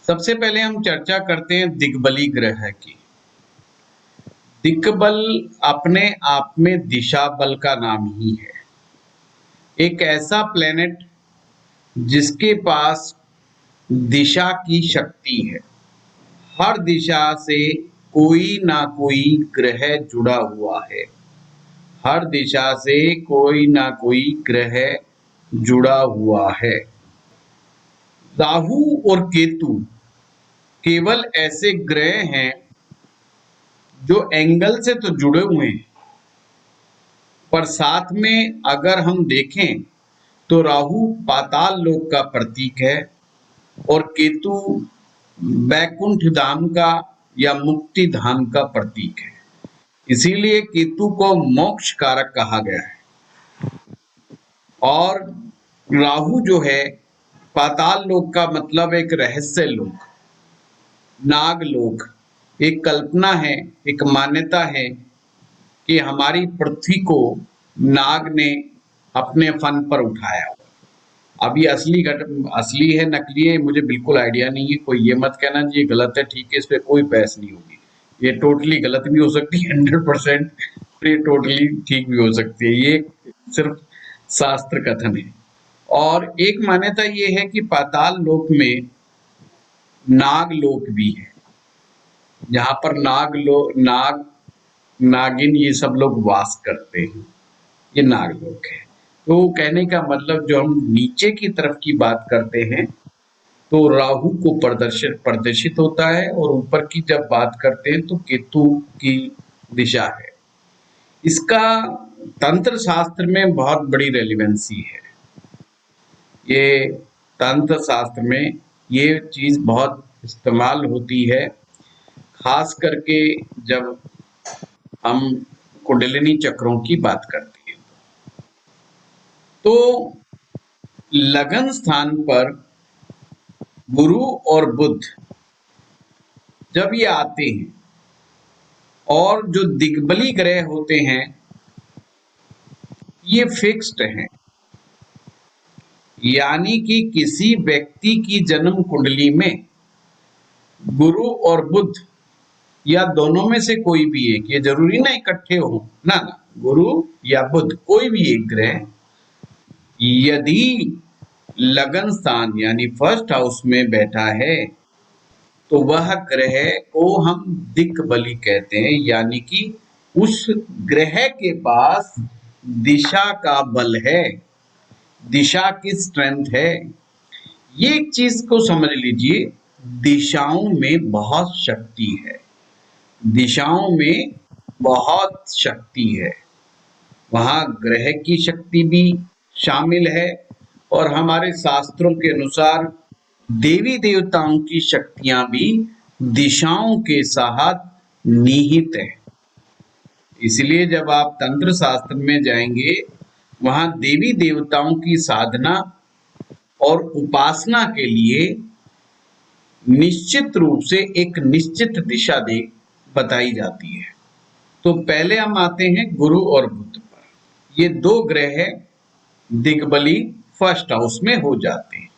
सबसे पहले हम चर्चा करते हैं दिग्बली ग्रह की। दिग्बल अपने आप में दिशा बल का नाम ही है। एक ऐसा प्लेनेट जिसके पास दिशा की शक्ति है। हर दिशा से कोई ना कोई ग्रह जुड़ा हुआ है। हर दिशा से कोई ना कोई ग्रह जुड़ा हुआ है। राहु और केतु केवल ऐसे ग्रह हैं जो एंगल से तो जुड़े हुए हैं, पर साथ में अगर हम देखें तो राहु पाताल लोक का प्रतीक है और केतु वैकुंठ धाम का या मुक्ति धाम का प्रतीक है। इसीलिए केतु को मोक्ष कारक कहा गया है। और राहु जो है पाताल लोक का मतलब एक रहस्य लोक, नाग लोक। एक कल्पना है, एक मान्यता है कि हमारी पृथ्वी को नाग ने अपने फन पर उठाया। अब ये असली है नकली है मुझे बिल्कुल आइडिया नहीं है। कोई ये मत कहना जी ये गलत है, ठीक है, इस पे कोई बहस नहीं होगी। ये टोटली गलत भी हो सकती है 100%, ये टोटली ठीक भी हो सकती है। ये सिर्फ शास्त्र कथन है। और एक मान्यता ये है कि पाताल लोक में नाग लोक भी है, जहां पर नाग नागिन ये सब लोग वास करते हैं। ये नागलोक है। तो कहने का मतलब जो हम नीचे की तरफ की बात करते हैं तो राहु को प्रदर्शित होता है और ऊपर की जब बात करते हैं तो केतु की दिशा है। इसका तंत्र शास्त्र में बहुत बड़ी रेलिवेंसी है। ये तंत्र शास्त्र में ये चीज बहुत इस्तेमाल होती है, खास करके जब हम कुंडलिनी चक्रों की बात करते हैं। तो लगन स्थान पर गुरु और बुध जब ये आते हैं और जो दिग्बली ग्रह होते हैं ये फिक्स्ड हैं, यानी कि किसी व्यक्ति की जन्म कुंडली में गुरु और बुध या दोनों में से कोई भी एक, ये जरूरी ना इकट्ठे हो ना, गुरु या बुध कोई भी एक ग्रह यदि लगन स्थान यानी फर्स्ट हाउस में बैठा है तो वह ग्रह को हम दिग्बली कहते हैं, यानी कि उस ग्रह के पास दिशा का बल है, दिशा की स्ट्रेंथ है। ये एक चीज को समझ लीजिए, दिशाओं में बहुत शक्ति है। दिशाओं में बहुत शक्ति है। वहां ग्रह की शक्ति भी शामिल है और हमारे शास्त्रों के अनुसार देवी देवताओं की शक्तियां भी दिशाओं के साथ निहित है। इसलिए जब आप तंत्र शास्त्र में जाएंगे वहां देवी देवताओं की साधना और उपासना के लिए निश्चित रूप से एक निश्चित दिशा बताई जाती है। तो पहले हम आते हैं गुरु और बुध पर। ये दो ग्रह दिग्बली फर्स्ट हाउस में हो जाते हैं।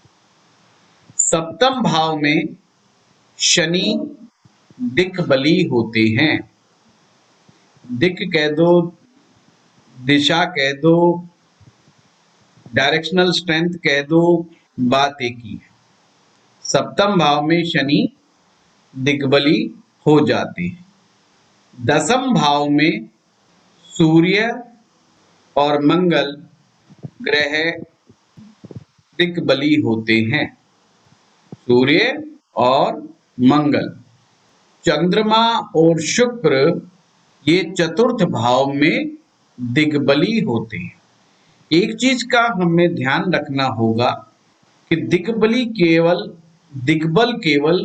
सप्तम भाव में शनि दिग्बली होते हैं। दिक कह दो, दिशा कह दो, डायरेक्शनल स्ट्रेंथ कह दो, बात एक ही है। सप्तम भाव में शनि दिग्बली हो जाते हैं। दसम भाव में सूर्य और मंगल ग्रह दिग्बली होते हैं। सूर्य और मंगल, चंद्रमा और शुक्र ये चतुर्थ भाव में दिग्बली होते हैं। एक चीज का हमें ध्यान रखना होगा कि दिग्बल केवल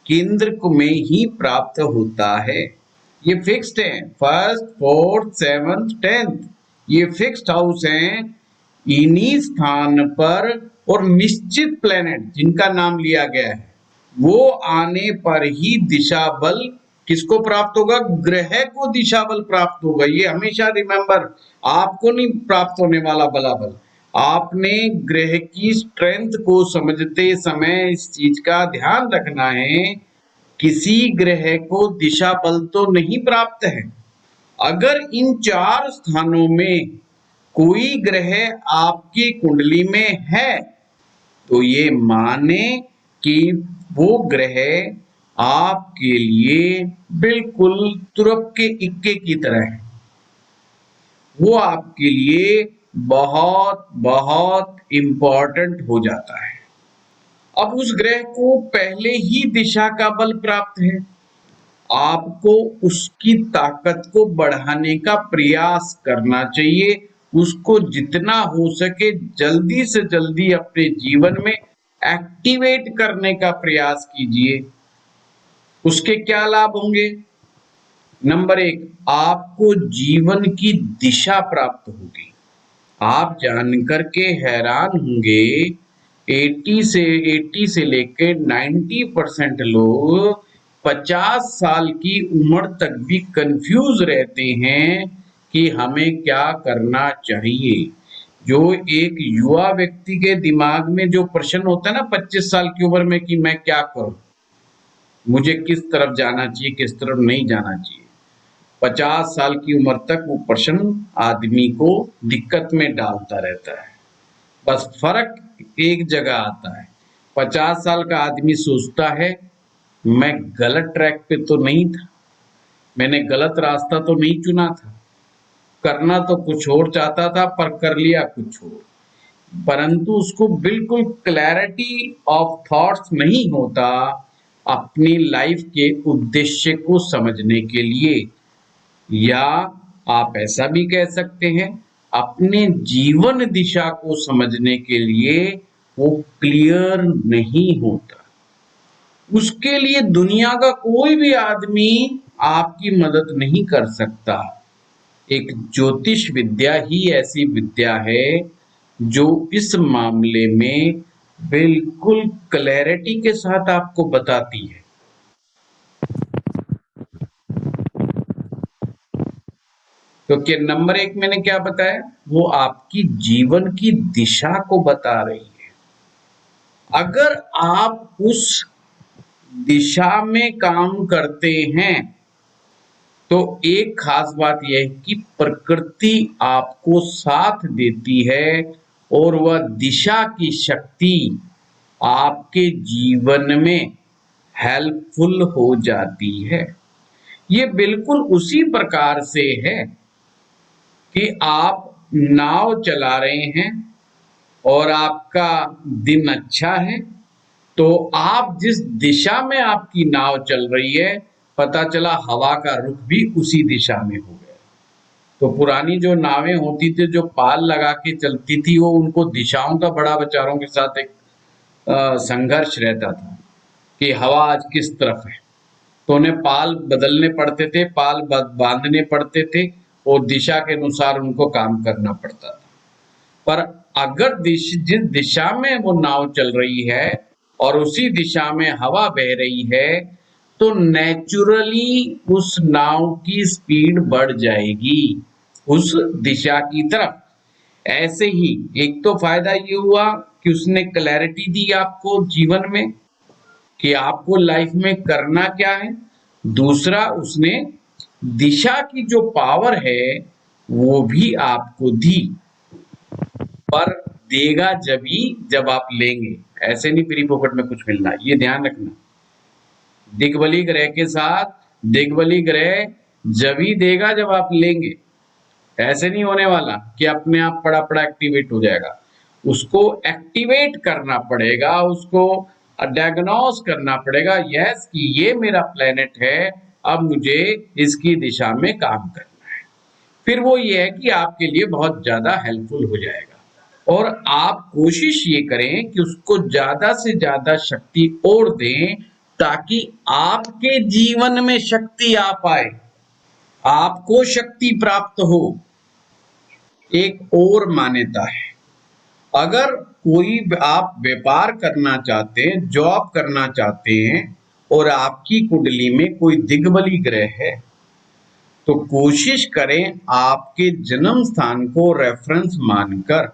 केंद्र में ही प्राप्त होता है। ये फिक्स्ड है, फर्स्ट, फोर्थ, सेवंथ, 10th ये फिक्स्ड हाउस हैं। इन्हीं स्थान पर और निश्चित प्लेनेट जिनका नाम लिया गया है वो आने पर ही दिशा बल किसको प्राप्त होगा? ग्रह को दिशा बल प्राप्त होगा। ये हमेशा रिमेंबर, आपको नहीं प्राप्त होने वाला बलाबल, आपने ग्रह की स्ट्रेंथ को समझते समय इस चीज का ध्यान रखना है, किसी ग्रह को दिशा बल तो नहीं प्राप्त है। अगर इन 4 स्थानों में कोई ग्रह आपकी कुंडली में है तो ये माने कि वो ग्रह आपके लिए बिल्कुल तुरप के इक्के की तरह है। वो आपके लिए बहुत बहुत इम्पोर्टेंट हो जाता है। अब उस ग्रह को पहले ही दिशा का बल प्राप्त है। आपको उसकी ताकत को बढ़ाने का प्रयास करना चाहिए। उसको जितना हो सके जल्दी से जल्दी अपने जीवन में एक्टिवेट करने का प्रयास कीजिए। उसके क्या लाभ होंगे? नंबर 1, आपको जीवन की दिशा प्राप्त होगी। आप जानकर के हैरान होंगे 80 से लेकर 90% लोग 50 साल की उम्र तक भी कंफ्यूज रहते हैं कि हमें क्या करना चाहिए। जो एक युवा व्यक्ति के दिमाग में जो प्रश्न होता है ना 25 साल की उम्र में कि मैं क्या करूं, मुझे किस तरफ जाना चाहिए, किस तरफ नहीं जाना चाहिए, 50 साल की उम्र तक वो प्रश्न आदमी को दिक्कत में डालता रहता है। बस फर्क एक जगह आता है, 50 साल का आदमी सोचता है मैं गलत ट्रैक पे तो नहीं था, मैंने गलत रास्ता तो नहीं चुना था, करना तो कुछ और चाहता था पर कर लिया कुछ और। परंतु उसको बिल्कुल क्लैरिटी ऑफ थॉट्स नहीं होता अपनी लाइफ के उद्देश्य को समझने के लिए, या आप ऐसा भी कह सकते हैं अपने जीवन दिशा को समझने के लिए वो क्लियर नहीं होता। उसके लिए दुनिया का कोई भी आदमी आपकी मदद नहीं कर सकता। एक ज्योतिष विद्या ही ऐसी विद्या है जो इस मामले में बिल्कुल क्लैरिटी के साथ आपको बताती है। क्योंकि नंबर 1 मैंने क्या बताया, वो आपकी जीवन की दिशा को बता रही है। अगर आप उस दिशा में काम करते हैं तो एक खास बात यह है कि प्रकृति आपको साथ देती है और वह दिशा की शक्ति आपके जीवन में हेल्पफुल हो जाती है। ये बिल्कुल उसी प्रकार से है कि आप नाव चला रहे हैं और आपका दिन अच्छा है, तो आप जिस दिशा में आपकी नाव चल रही है पता चला हवा का रुख भी उसी दिशा में हो गया। तो पुरानी जो नावें होती थी जो पाल लगा के चलती थी वो उनको दिशाओं का बड़ा बेचारों के साथ एक संघर्ष रहता था कि हवा आज किस तरफ है, तो उन्हें पाल बदलने पड़ते थे, पाल बांधने पड़ते थे और दिशा के अनुसार उनको काम करना पड़ता था। पर अगर जिस दिशा में वो नाव चल रही है और उसी दिशा में हवा बह रही है तो नेचुरली उस नाव की स्पीड बढ़ जाएगी उस दिशा की तरफ। ऐसे ही एक तो फायदा ये हुआ कि उसने क्लैरिटी दी आपको जीवन में कि आपको लाइफ में करना क्या है। दूसरा, उसने दिशा की जो पावर है वो भी आपको दी, पर देगा जब आप लेंगे। ऐसे नहीं फ्री पॉकेट में कुछ मिलना, ये ध्यान रखना। दिग्बली ग्रह के साथ दिग्बली ग्रह जभी देगा जब आप लेंगे। ऐसे नहीं होने वाला कि अपने आप पड़ा पड़ा एक्टिवेट हो जाएगा। उसको एक्टिवेट करना पड़ेगा, उसको डायग्नोस करना पड़ेगा, यस कि ये मेरा प्लेनेट है, अब मुझे इसकी दिशा में काम करना है। फिर वो ये है कि आपके लिए बहुत ज्यादा हेल्पफुल हो जाएगा। और आप कोशिश ये करें कि उसको ज्यादा से ज्यादा शक्ति और दें ताकि आपके जीवन में शक्ति आ पाए, आपको शक्ति प्राप्त हो। एक और मान्यता है, अगर कोई आप व्यापार करना चाहते हैं, जॉब करना चाहते हैं और आपकी कुंडली में कोई दिग्बली ग्रह है तो कोशिश करें आपके जन्म स्थान को रेफरेंस मानकर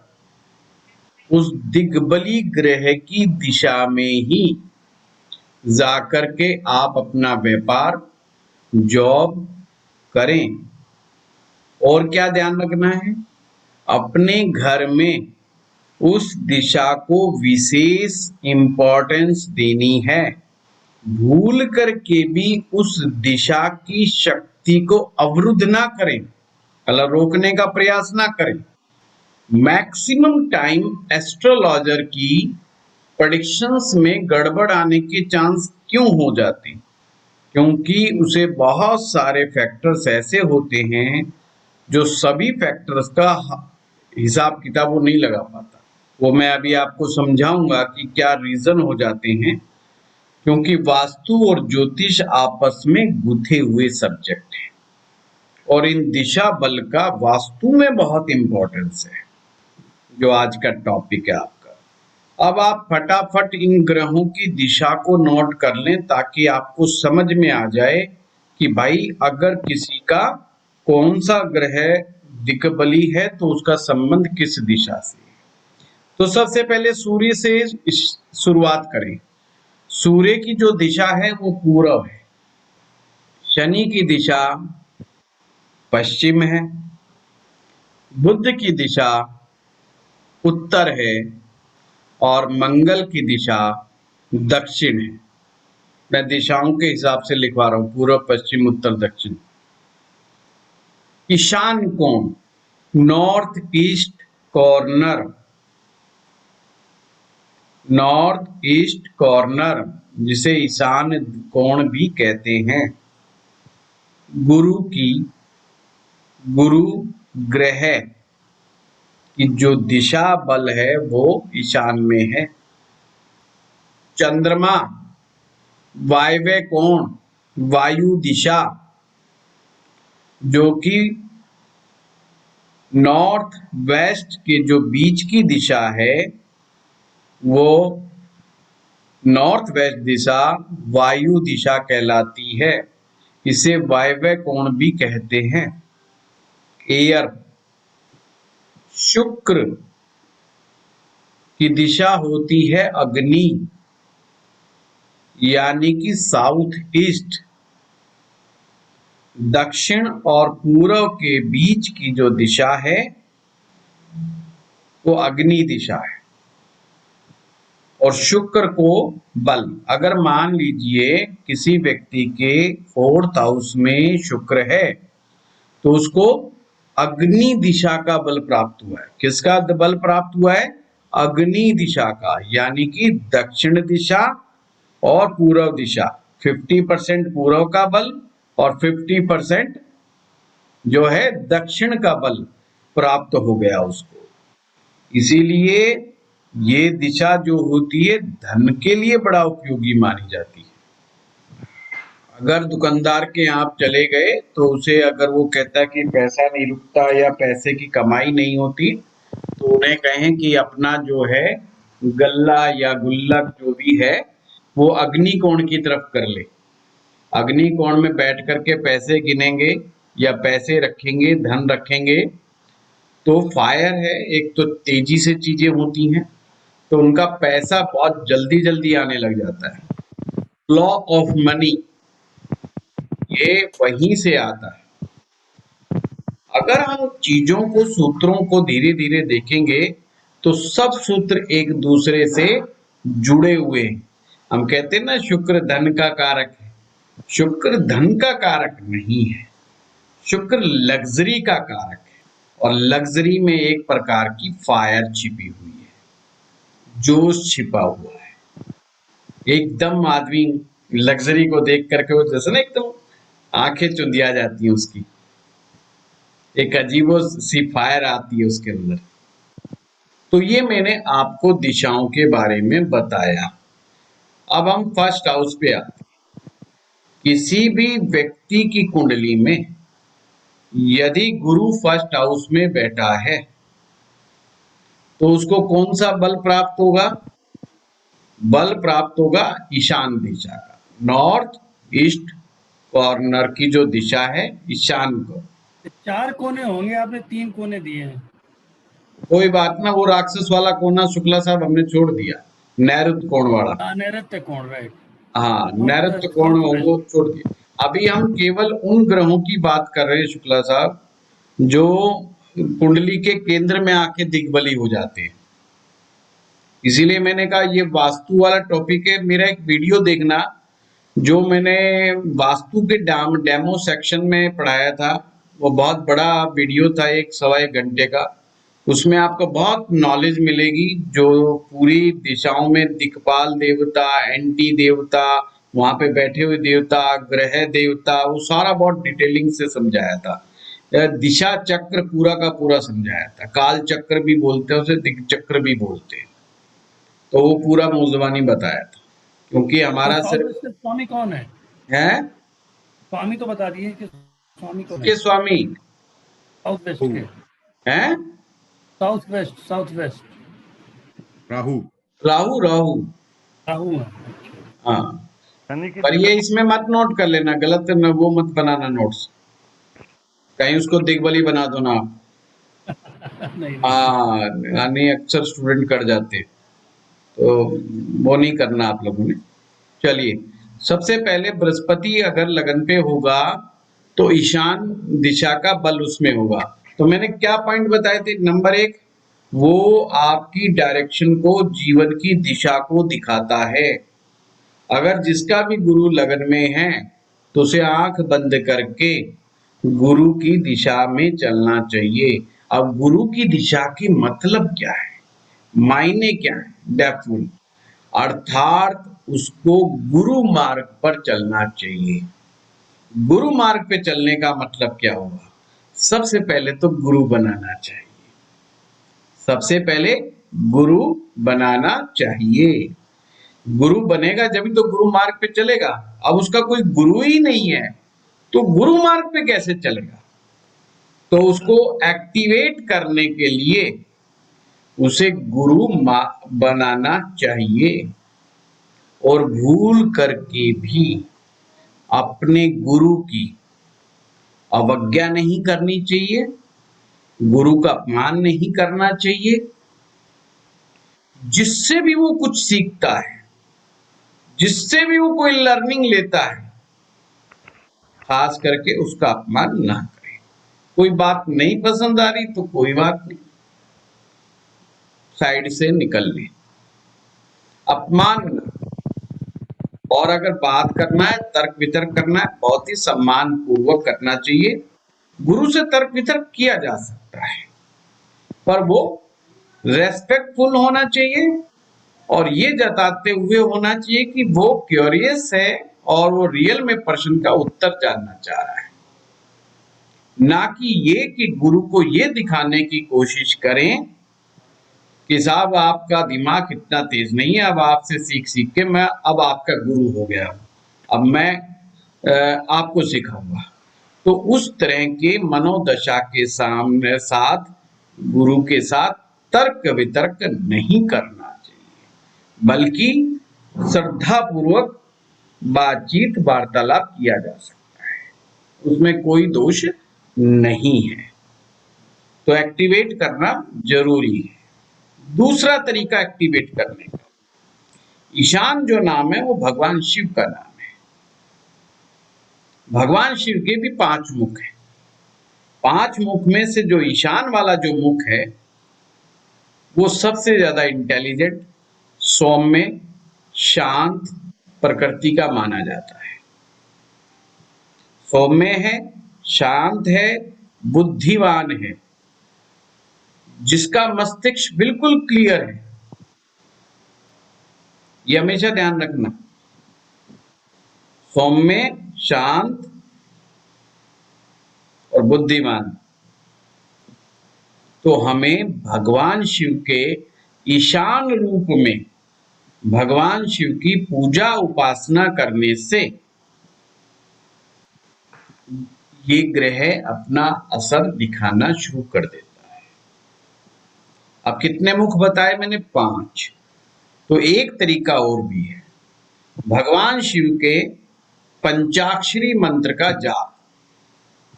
उस दिग्बली ग्रह की दिशा में ही जाकर के आप अपना व्यापार, जॉब करें। और क्या ध्यान रखना है, अपने घर में उस दिशा को विशेष इंपॉर्टेंस देनी है। भूल करके भी उस दिशा की शक्ति को अवरुद्ध ना करें, मतलब रोकने का प्रयास ना करें। मैक्सिमम टाइम एस्ट्रोलॉजर की प्रेडिक्शंस में गड़बड़ आने के चांस क्यों हो जाते हैं? क्योंकि उसे बहुत सारे फैक्टर्स ऐसे होते हैं जो सभी फैक्टर्स का हिसाब किताब वो नहीं लगा पाता। वो मैं अभी आपको समझाऊंगा कि क्या रीजन हो जाते हैं, क्योंकि वास्तु और ज्योतिष आपस में गुथे हुए सब्जेक्ट हैं और इन दिशा बल का वास्तु में बहुत इंपॉर्टेंस है, जो आज का टॉपिक है आपका। अब आप फटाफट इन ग्रहों की दिशा को नोट कर लें ताकि आपको समझ में आ जाए कि भाई अगर किसी का कौन सा ग्रह दिक्बली है तो उसका संबंध किस दिशा से है। तो सबसे पहले सूर्य से शुरुआत करें। सूर्य की जो दिशा है वो पूरब है, शनि की दिशा पश्चिम है, बुध की दिशा उत्तर है और मंगल की दिशा दक्षिण है। मैं दिशाओं के हिसाब से लिखवा रहा हूं, पूर्व पश्चिम उत्तर दक्षिण। ईशान कोण, north east corner, north east corner जिसे ईशान कोण भी कहते हैं। गुरु ग्रह की जो दिशा बल है वो ईशान में है। चंद्रमा वायव्य कोण, वायु दिशा, जो कि नॉर्थ वेस्ट के जो बीच की दिशा है वो नॉर्थ वेस्ट दिशा वायु दिशा कहलाती है। इसे वायव्य कोण भी कहते हैं। एयर, शुक्र की दिशा होती है अग्नि, यानी कि साउथ ईस्ट। दक्षिण और पूर्व के बीच की जो दिशा है वो अग्नि दिशा है। और शुक्र को बल, अगर मान लीजिए किसी व्यक्ति के 4th हाउस में शुक्र है तो उसको अग्नि दिशा का बल प्राप्त हुआ है। किसका बल प्राप्त हुआ है? अग्नि दिशा का, यानी कि दक्षिण दिशा और पूर्व दिशा। 50% पूर्व का बल और 50% जो है दक्षिण का बल प्राप्त हो गया उसको। इसीलिए ये दिशा जो होती है धन के लिए बड़ा उपयोगी मानी जाती है। अगर दुकानदार के यहाँ आप चले गए तो उसे अगर वो कहता है कि पैसा नहीं रुकता या पैसे की कमाई नहीं होती, तो उन्हें कहें कि अपना जो है गल्ला या गुल्लक जो भी है वो अग्नि कोण की तरफ कर ले। अग्नि कोण में बैठ करके पैसे गिनेंगे या पैसे रखेंगे, धन रखेंगे, तो फायर है, एक तो तेजी से चीजें होती हैं तो उनका पैसा बहुत जल्दी जल्दी आने लग जाता है। लॉ ऑफ मनी ये वहीं से आता है। अगर हम चीजों को, सूत्रों को धीरे धीरे देखेंगे तो सब सूत्र एक दूसरे से जुड़े हुए हैं। हम कहते हैं ना शुक्र धन का कारक है। शुक्र धन का कारक नहीं है, शुक्र लग्जरी का कारक है। और लग्जरी में एक प्रकार की फायर छिपी हुई है, जोश छिपा हुआ है। एकदम आदमी लग्जरी को देख करके वो जैसे ना एकदम आंखें चुंधिया जाती हैं उसकी, एक अजीबो सी फायर आती है उसके अंदर। तो ये मैंने आपको दिशाओं के बारे में बताया। अब हम फर्स्ट हाउस पे आते हैं। किसी भी व्यक्ति की कुंडली में यदि गुरु फर्स्ट हाउस में बैठा है तो उसको कौन सा बल प्राप्त होगा? बल प्राप्त होगा ईशान दिशा का, नॉर्थ ईस्ट कॉर्नर की जो दिशा है ईशान को। 4 कोने होंगे, आपने 3 कोने दिए हैं। कोई बात ना, वो राक्षस वाला कोना शुक्ला साहब हमने छोड़ दिया, नैऋत्य कोण वाला। नैऋत्य कोण, राइट। हाँ, नॉर्थ नैऋत्य वेस्ट, कोण साउथ वो वेस्ट। छोड़ दिया। अभी हम केवल उन ग्रहों की बात कर रहे हैं शुक्ला साहब, जो कुंडली के केंद्र में आके दिग्बली हो जाते हैं। इसीलिए मैंने कहा ये वास्तु वाला टॉपिक है। मेरा एक वीडियो देखना, जो मैंने वास्तु के डेमो सेक्शन में पढ़ाया था। वो बहुत बड़ा वीडियो था, 1 सवा 1 घंटे का। उसमें आपको बहुत नॉलेज मिलेगी, जो पूरी दिशाओं में दिक्पाल देवता, एंटी देवता, वहां पे बैठे हुए देवता, ग्रह देवता, वो सारा बहुत डिटेलिंग से समझाया था। दिशा चक्र पूरा का पूरा समझाया था। काल चक्र भी बोलते हैं उसे, दिक् चक्र भी बोलते हैं। तो वो पूरा मौजवानी बताया था, क्योंकि तो हमारा साउथ सिर्फ वेस्ट के स्वामी कौन है? है स्वामी तो बता दिए कि स्वामी कौन है के स्वामी साउथ वेस्ट के। हैं। South west Rahu. राहु, राहु। राहु है। हाँ, शनि की पर ये दिक्कत। इसमें मत नोट कर लेना, गलत न वो मत बनाना नोट्स, कहीं उसको दिग्बली बना दो ना आप। नहीं नहीं। हाँ, यानी अक्सर स्टूडेंट कर जाते हैं, तो वो नहीं करना आप लोगों ने। चलिए, सबसे पहले बृहस्पति अगर लगन पे होगा तो ईशान दिशा का बल उसमें होगा। तो मैंने क्या पॉइंट बताए थे? नंबर 1, वो आपकी डायरेक्शन को, जीवन की दिशा को दिखाता है। अगर जिसका भी गुरु लगन में है तो उसे आंख बंद करके गुरु की दिशा में चलना चाहिए। अब गुरु की दिशा की मतलब क्या है, मायने क्या है? डेफुल, अर्थात उसको गुरु मार्ग पर चलना चाहिए। गुरु मार्ग पे चलने का मतलब क्या होगा? सबसे पहले तो गुरु बनाना चाहिए। सबसे पहले गुरु बनाना चाहिए। गुरु बनेगा जब तो गुरु मार्ग पे चलेगा। अब उसका कोई गुरु ही नहीं है तो गुरु मार्ग पे कैसे चलेगा? तो उसको एक्टिवेट करने के लिए उसे गुरु बनाना चाहिए। और भूल करके भी अपने गुरु की अवज्ञा नहीं करनी चाहिए, गुरु का अपमान नहीं करना चाहिए। जिससे भी वो कुछ सीखता है, जिससे भी वो कोई लर्निंग लेता है, खास करके उसका अपमान ना करें। कोई बात नहीं पसंद आ रही तो कोई बात नहीं, साइड से निकल ले, अपमान ना। और अगर बात करना है, तर्क वितर्क करना है, बहुत ही सम्मान पूर्वक करना चाहिए। गुरु से तर्क वितर्क किया जा सकता है, पर वो रेस्पेक्टफुल होना चाहिए और ये जताते हुए होना चाहिए कि वो क्यूरियस है और वो रियल में प्रश्न का उत्तर जानना चाह रहा है। ना कि ये कि गुरु को ये दिखाने की कोशिश करें कि साहब आपका दिमाग इतना तेज नहीं है, अब आपसे सीख सीख के मैं अब आपका गुरु हो गया हूं, अब मैं आपको सिखाऊंगा। तो उस तरह के मनोदशा के सामने साथ गुरु के साथ तर्क वितर्क नहीं करना चाहिए, बल्कि श्रद्धा पूर्वक बातचीत वार्तालाप किया जा सकता है, उसमें कोई दोष नहीं है। तो एक्टिवेट करना जरूरी है। दूसरा तरीका एक्टिवेट करने का, ईशान जो नाम है वो भगवान शिव का नाम है। भगवान शिव के भी 5 मुख हैं। 5 मुख में से जो ईशान वाला जो मुख है वो सबसे ज्यादा इंटेलिजेंट, सौम्य, शांत प्रकृति का माना जाता है। सौम्य है, शांत है, बुद्धिमान है, जिसका मस्तिष्क बिल्कुल क्लियर है। ये हमेशा ध्यान रखना, सौम्य, शांत और बुद्धिमान। तो हमें भगवान शिव के ईशान रूप में भगवान शिव की पूजा उपासना करने से ये ग्रह अपना असर दिखाना शुरू कर देता है। अब कितने मुख बताए मैंने? 5। तो एक तरीका और भी है, भगवान शिव के पंचाक्षरी मंत्र का जाप,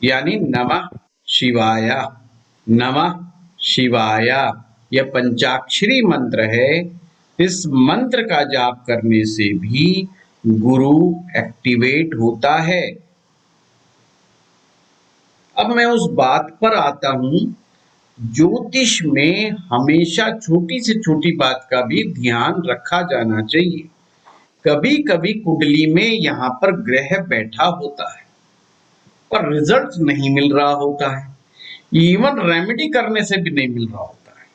यानी नमः शिवाय, नमः शिवाय। यह पंचाक्षरी मंत्र है। इस मंत्र का जाप करने से भी गुरु एक्टिवेट होता है। अब मैं उस बात पर आता हूं, ज्योतिष में हमेशा छोटी से छोटी बात का भी ध्यान रखा जाना चाहिए। कभी कभी कुंडली में यहाँ पर ग्रह बैठा होता है पर रिजल्ट नहीं मिल रहा होता है, इवन रेमेडी करने से भी नहीं मिल रहा होता है,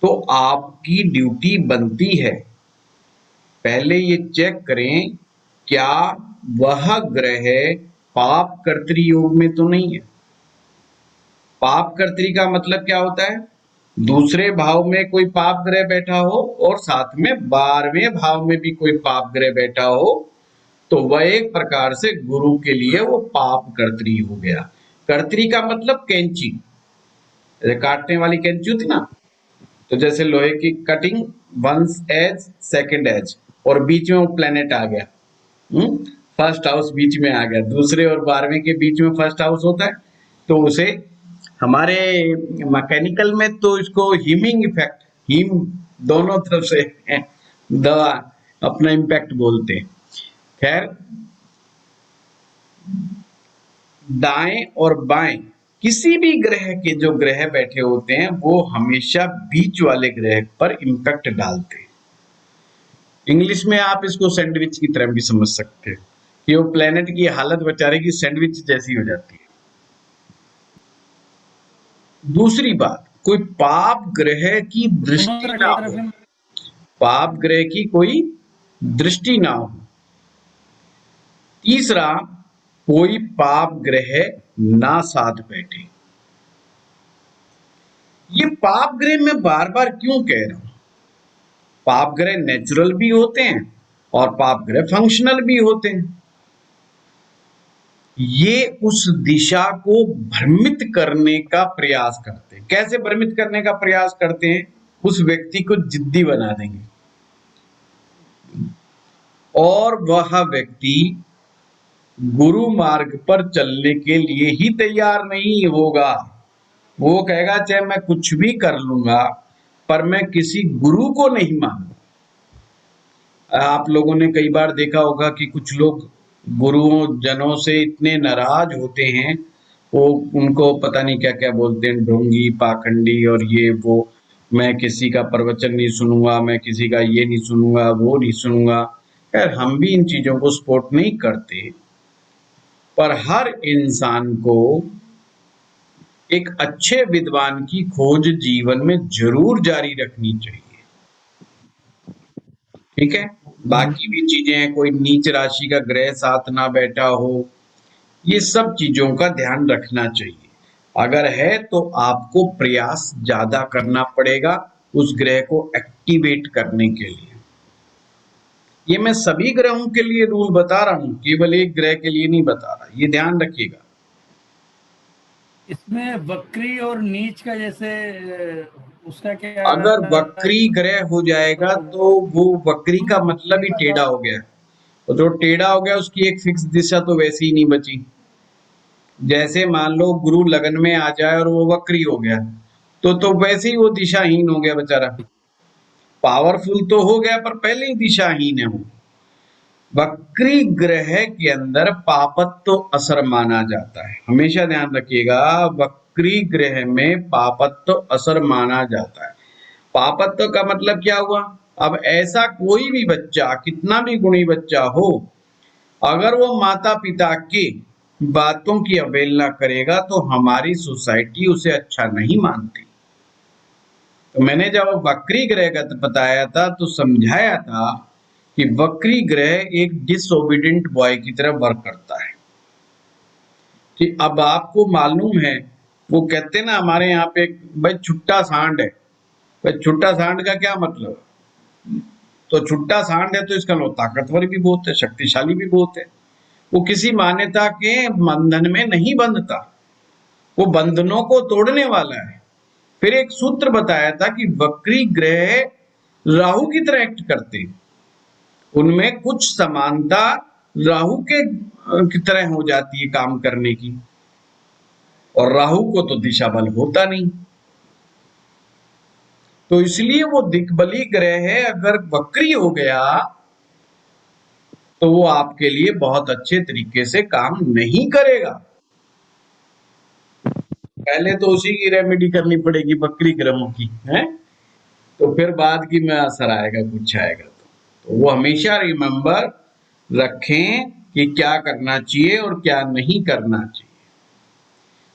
तो आपकी ड्यूटी बनती है पहले ये चेक करें क्या वह ग्रह पाप कर्तरी योग में तो नहीं है। पाप कर्तरी का मतलब क्या होता है? दूसरे भाव में कोई पाप ग्रह बैठा हो और साथ में 12वें भाव में भी कोई पाप ग्रह बैठा हो, तो वह एक प्रकार से गुरु के लिए वो पाप कर्तरी हो गया। कर्तरी का मतलब कैंची, काटने वाली कैंची होती ना, तो जैसे लोहे की cutting, one edge second edge, और बीच में वो प्लेनेट आ गया, फर्स्ट हाउस बीच में आ गया, दूसरे और 12वें के बीच में फर्स्ट हाउस होता है, तो उसे हमारे मैकेनिकल में तो इसको हीमिंग इफेक्ट, हीम दोनों तरफ से दवा अपना इम्पैक्ट बोलते हैं। खैर, दाएं और बाएं किसी भी ग्रह के जो ग्रह बैठे होते हैं वो हमेशा बीच वाले ग्रह पर इम्पैक्ट डालते हैं। इंग्लिश में आप इसको सैंडविच की तरह भी समझ सकते हैं कि वो प्लेनेट की हालत बेचारे की सैंडविच जैसी हो जाती है। दूसरी बात, कोई पाप ग्रह की दृष्टि ना हो, पाप ग्रह की कोई दृष्टि ना हो। तीसरा, कोई पाप ग्रह ना साथ बैठे। ये पाप ग्रह मैं बार बार क्यों कह रहा हूं? पाप ग्रह नेचुरल भी होते हैं और पाप ग्रह फंक्शनल भी होते हैं। ये उस दिशा को भ्रमित करने का प्रयास करते हैं। कैसे भ्रमित करने का प्रयास करते हैं? उस व्यक्ति को जिद्दी बना देंगे और वह व्यक्ति गुरु मार्ग पर चलने के लिए ही तैयार नहीं होगा। वो कहेगा चाहे मैं कुछ भी कर लूंगा पर मैं किसी गुरु को नहीं मानूंगा। आप लोगों ने कई बार देखा होगा कि कुछ लोग गुरुओं जनों से इतने नाराज होते हैं, वो उनको पता नहीं क्या क्या बोलते हैं, ढोंगी, पाखंडी और ये वो, मैं किसी का प्रवचन नहीं सुनूंगा, मैं किसी का ये नहीं सुनूंगा, वो नहीं सुनूंगा। खैर, हम भी इन चीजों को सपोर्ट नहीं करते, पर हर इंसान को एक अच्छे विद्वान की खोज जीवन में जरूर जारी रखनी चाहिए। ठीक है, बाकी भी चीजें हैं, कोई नीच राशि का ग्रह साथ ना बैठा हो, ये सब चीजों का ध्यान रखना चाहिए। अगर है तो आपको प्रयास ज्यादा करना पड़ेगा उस ग्रह को एक्टिवेट करने के लिए। ये मैं सभी ग्रहों के लिए रूल बता रहा हूं, केवल एक ग्रह के लिए नहीं बता रहा, ये ध्यान रखिएगा। इसमें वक्री और नीच का जैसे उसका क्या? अगर वक्री ग्रह हो जाएगा तो वो वक्री का मतलब ही टेढ़ा हो गया, तो जो टेढ़ा हो गया उसकी एक फिक्स दिशा तो वैसे ही नहीं बची। जैसे मान लो गुरु लगन में आ जाए और वो वक्री हो गया, तो वैसे ही वो दिशाहीन हो गया बेचारा। पावरफुल तो हो गया पर पहले ही दिशाहीन है वो। वक्री ग्रह के अंदर पापत्व असर माना जाता है, हमेशा ध्यान रखिएगा, वक्री ग्रह में पापत्व असर माना जाता है। पापत्व का मतलब क्या हुआ? अब ऐसा कोई भी बच्चा, कितना भी गुणी बच्चा हो, अगर वो माता पिता के बातों की अवहेलना करेगा तो हमारी सोसाइटी उसे अच्छा नहीं मानती। तो मैंने जब वक्री ग्रह का बताया था तो समझाया था कि वक्री ग्रह एक डिसओबीडिएंट बॉय की तरह वर्क करता है। कि अब आपको मालूम है, वो कहते हैं ना हमारे यहाँ पे, भाई छुट्टा सांड है। भाई छुट्टा सांड का क्या मतलब? तो छुट्टा सांड है तो इसका लो ताकतवर भी बहुत है, शक्तिशाली भी बहुत है। वो किसी मान्यता के बंधन में नहीं बंधता, वो बंधनों को तोड़ने वाला है। फिर एक सूत्र बताया था कि वक्री ग्रह राहु की तरह एक्ट करते हैं, उनमें कुछ समानता राहु के की तरह हो जाती है काम करने की, और राहु को तो दिशा बल होता नहीं। तो इसलिए वो दिग्बली ग्रह है, अगर वक्री हो गया तो वो आपके लिए बहुत अच्छे तरीके से काम नहीं करेगा। पहले तो उसी की रेमेडी करनी पड़ेगी वक्री ग्रहों की, है, तो फिर बाद की में असर आएगा, कुछ आएगा। तो वो हमेशा रिमेम्बर रखें कि क्या करना चाहिए और क्या नहीं करना चाहिए।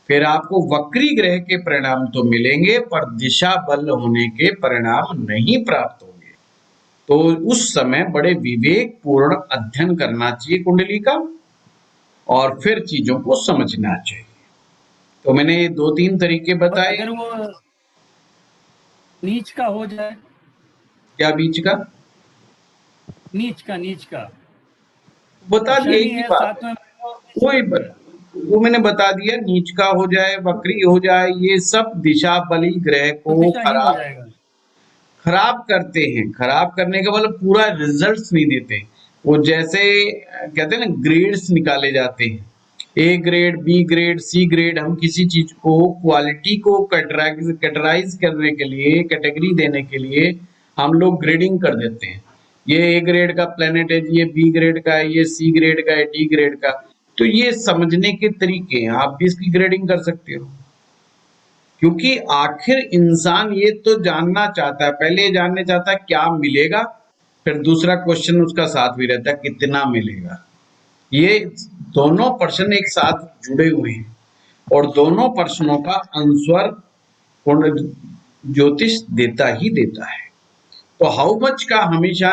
फिर आपको वक्री ग्रह के परिणाम तो मिलेंगे पर दिशा बल होने के परिणाम नहीं प्राप्त होंगे। तो उस समय बड़े विवेक पूर्ण अध्ययन करना चाहिए कुंडली का और फिर चीजों को समझना चाहिए। तो मैंने ये 2-3 तरीके और बताए। अगर वो नीच का हो जाए, क्या बीच का? नीच का बता दिया, शनि एक ही है बात सातवें है। में और नीच कोई हो गया। वो मैंने बता दिया, नीच का हो जाए, वक्री हो जाए, ये सब दिशा बली ग्रह तो को दिशाहीन हो जाएगा। खराब करते हैं। खराब करने का मतलब पूरा रिजल्ट्स नहीं देते। वो जैसे कहते हैं ना, ग्रेड्स निकाले जाते हैं, A grade, B grade, C grade. हम किसी चीज को, क्वालिटी को कैटेगराइज करने के लिए, कैटेगरी देने के लिए हम लोग ग्रेडिंग कर देते हैं। ये ए ग्रेड का प्लेनेट है, ये बी ग्रेड का है, ये सी ग्रेड का है, डी ग्रेड का। तो ये समझने के तरीके हैं, आप भी इसकी ग्रेडिंग कर सकते हो। क्योंकि आखिर इंसान ये तो जानना चाहता है, पहले ये जानना चाहता है क्या मिलेगा, फिर दूसरा क्वेश्चन उसका साथ भी रहता है कितना मिलेगा। ये दोनों प्रश्न एक साथ जुड़े हुए हैं और दोनों प्रश्नों का आंसर पूर्ण ज्योतिष देता ही देता है। तो हाउ मच का हमेशा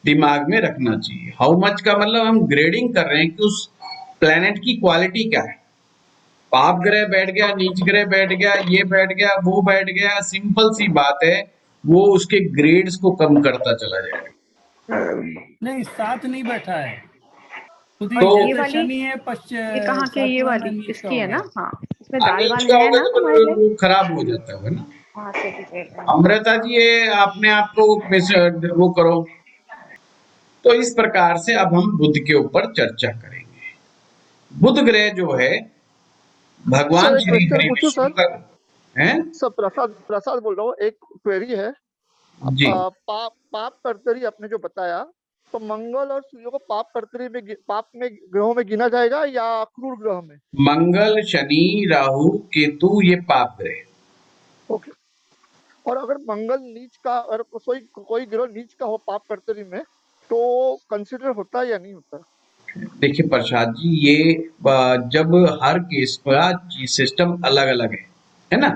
दिमाग में रखना चाहिए। हाउ मच का मतलब हम ग्रेडिंग कर रहे हैं कि उस प्लेनेट की क्वालिटी क्या है। पाप ग्रह बैठ गया, नीच ग्रह बैठ गया, ये बैठ गया, वो बैठ गया, सिंपल सी बात है, वो उसके ग्रेड्स को कम करता चला जाएगा। नहीं, साथ नहीं बैठा है, खुद ही तो ये जैसे वाली, शनि है ये कहाँ के, ये सातवें में वाली नीच का इसकी हो है ना? गया। हाँ, इसमें दाल नीच वाल का है होगा ना तो हमारे लिए। वो खराब हो जाता है ना। हाँ, सर्टिफिकेट है। अमृता जी, ये अपने आप को वो करो। तो इस प्रकार से अब हम बुध के ऊपर चर्चा करेंगे। बुध ग्रह जो है भगवान सर एक श्री क्वेश्चन हरि पूछूं विष्णु सर? का है। सर प्रसाद प्रसाद बोल रहा हूँ। एक क्वेरी है। जी, पाप कर्तरी आपने जो बताया, तो मंगल और सूर्य को पाप कर्तरी में पाप में ग्रहों में गिना जाएगा या क्रूर ग्रह में? मंगल, शनि, राहु, केतु ये पाप ग्रह। ओके। और अगर मंगल नीच का, अगर कोई कोई ग्रह नीच का हो पाप कर्तरी में, तो कंसिडर होता है या नहीं होता? देखिए प्रसाद जी, ये जब हर केस का सिस्टम अलग अलग है ना।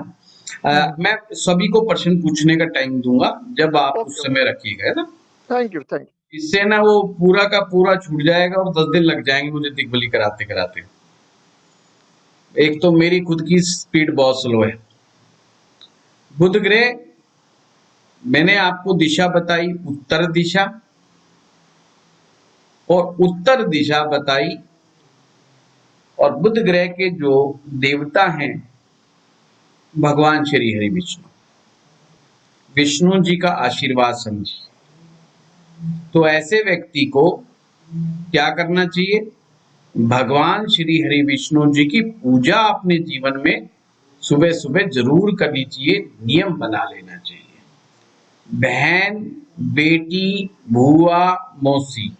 मैं सभी को प्रश्न पूछने का टाइम दूंगा, जब आप उस ओके, समय रखिएगा, है ना। थैंक यू थैंक इससे ना वो पूरा का पूरा छूट जाएगा और 10 दिन लग जाएंगे मुझे दिग्बली कराते कराते। एक तो मेरी खुद की स्पीड बहुत स्लो है। बुध ग्रह, मैंने आपको दिशा बताई उत्तर दिशा, और उत्तर दिशा बताई, और बुध ग्रह के जो देवता हैं भगवान श्री हरि विष्णु, विष्णु जी का आशीर्वाद समझिए। तो ऐसे व्यक्ति को क्या करना चाहिए? भगवान श्री हरि विष्णु जी की पूजा अपने जीवन में सुबह सुबह जरूर करनी चाहिए, नियम बना लेना चाहिए। बहन, बेटी, बुआ, मौसी,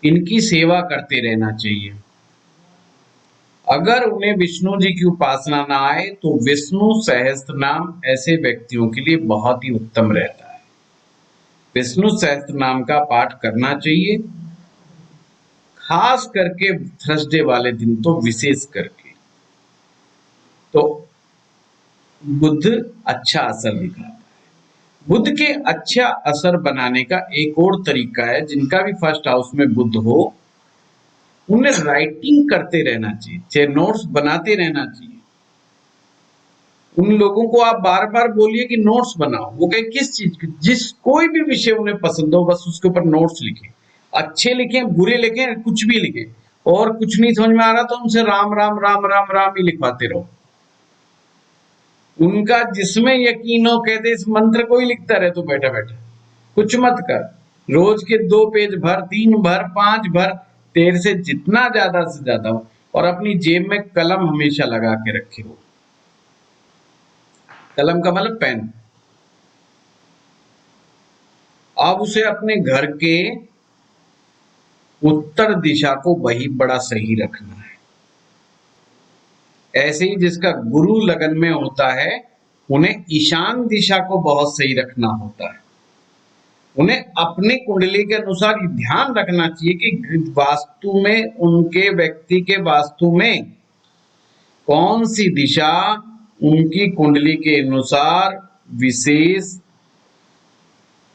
इनकी सेवा करते रहना चाहिए। अगर उन्हें विष्णु जी की उपासना ना आए तो विष्णु सहस्त्र नाम ऐसे व्यक्तियों के लिए बहुत ही उत्तम रहता है। विष्णु सहस्त्र नाम का पाठ करना चाहिए, खास करके थर्सडे वाले दिन तो विशेष करके। तो बुध अच्छा असर दिखाता है। बुध के अच्छा असर बनाने का एक और तरीका है, जिनका भी फर्स्ट हाउस में बुध हो उन्हें राइटिंग करते रहना चाहिए, चाहे नोट्स बनाते रहना चाहिए। उन लोगों को आप बार बार बोलिए कि नोट्स बनाओ, वो कहे किस चीज की, जिस कोई भी विषय उन्हें पसंद हो बस उसके ऊपर नोट्स लिखें। अच्छे लिखें, बुरे लिखें, कुछ भी लिखें, और कुछ नहीं समझ में आ रहा तो उनसे राम राम राम राम राम ही लिखवाते रहो। उनका जिसमें यकीन हो, कहते इस मंत्र को ही लिखता रहे तो बैठा बैठा, कुछ मत कर। रोज के 2 पेज भर, 3 भर, 5 भर, तेरे से जितना ज्यादा से ज्यादा हो। और अपनी जेब में कलम हमेशा लगा के रखे हो। कलम का मतलब पेन, अब उसे अपने घर के उत्तर दिशा को वही बड़ा सही रखना है। ऐसे ही जिसका गुरु लगन में होता है, उन्हें ईशान दिशा को बहुत सही रखना होता है। उन्हें अपनी कुंडली के अनुसार ये ध्यान रखना चाहिए कि वास्तु में, उनके व्यक्ति के वास्तु में कौन सी दिशा उनकी कुंडली के अनुसार विशेष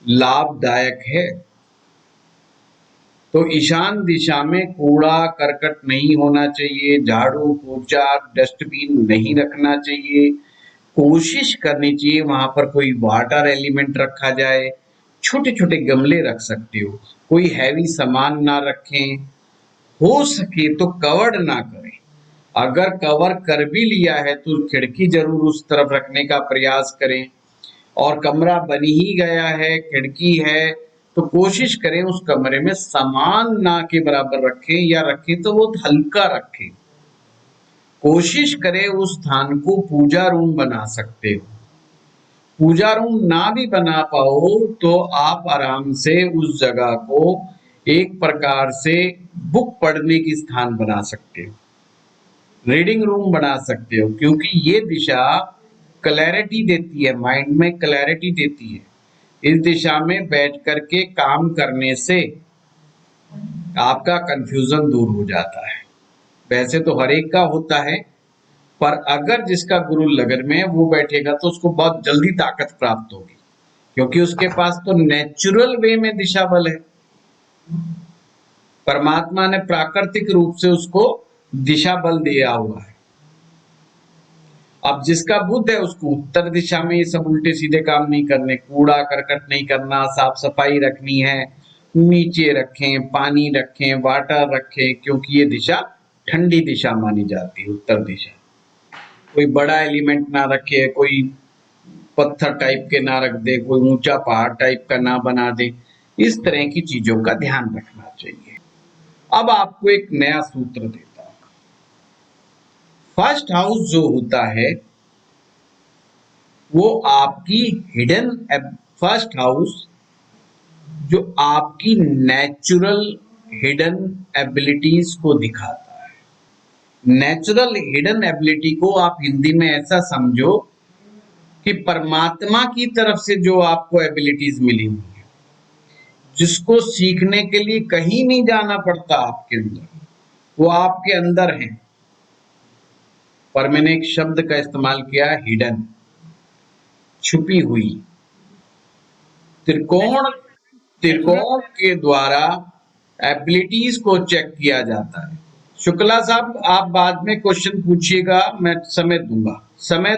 लाभदायक है। तो ईशान दिशा में कूड़ा करकट नहीं होना चाहिए, झाड़ू पोछा डस्टबिन नहीं रखना चाहिए। कोशिश करनी चाहिए वहां पर कोई वाटर एलिमेंट रखा जाए, छोटे छोटे गमले रख सकते हो, कोई हैवी सामान ना रखें, हो सके तो कवर्ड ना करें। अगर कवर कर भी लिया है तो खिड़की जरूर उस तरफ रखने का प्रयास करें, और कमरा बन ही गया है, खिड़की है, तो कोशिश करें उस कमरे में सामान ना के बराबर रखें, या रखें तो वो हल्का रखें। कोशिश करें उस स्थान को पूजा रूम बना सकते हो। पूजा रूम ना भी बना पाओ तो आप आराम से उस जगह को एक प्रकार से बुक पढ़ने की स्थान बना सकते हो, रीडिंग रूम बना सकते हो, क्योंकि ये दिशा क्लैरिटी देती है, माइंड में क्लैरिटी देती है। इस दिशा में बैठ करके काम करने से आपका कंफ्यूजन दूर हो जाता है। वैसे तो हर एक का होता है, पर अगर जिसका गुरु लगन में है वो बैठेगा तो उसको बहुत जल्दी ताकत प्राप्त होगी, क्योंकि उसके पास तो नेचुरल वे में दिशा बल है। परमात्मा ने प्राकृतिक रूप से उसको दिशा बल दिया हुआ है। अब जिसका बुध है उसको उत्तर दिशा में ये सब उल्टे सीधे काम नहीं करने, कूड़ा करकट नहीं करना, साफ सफाई रखनी है, नीचे रखें, पानी रखें, वाटर रखें, क्योंकि ये दिशा ठंडी दिशा मानी जाती है, उत्तर दिशा। कोई बड़ा एलिमेंट ना रखे, कोई पत्थर टाइप के ना रख दे, कोई ऊंचा पहाड़ टाइप का ना बना दे, इस तरह की चीजों का ध्यान रखना चाहिए। अब आपको एक नया सूत्र देता हूं। फर्स्ट हाउस जो होता है वो आपकी हिडन, फर्स्ट हाउस जो आपकी नेचुरल हिडन एबिलिटीज को दिखाता है। नेचुरल हिडन एबिलिटी को आप हिंदी में ऐसा समझो कि परमात्मा की तरफ से जो आपको एबिलिटीज मिली हुई है, जिसको सीखने के लिए कहीं नहीं जाना पड़ता आपके अंदर, वो आपके अंदर है। पर मैंने एक शब्द का इस्तेमाल किया, हिडन, छुपी हुई। त्रिकोण के द्वारा एबिलिटीज को चेक किया जाता है। शुक्ला साहब आप बाद में क्वेश्चन पूछिएगा, मैं समय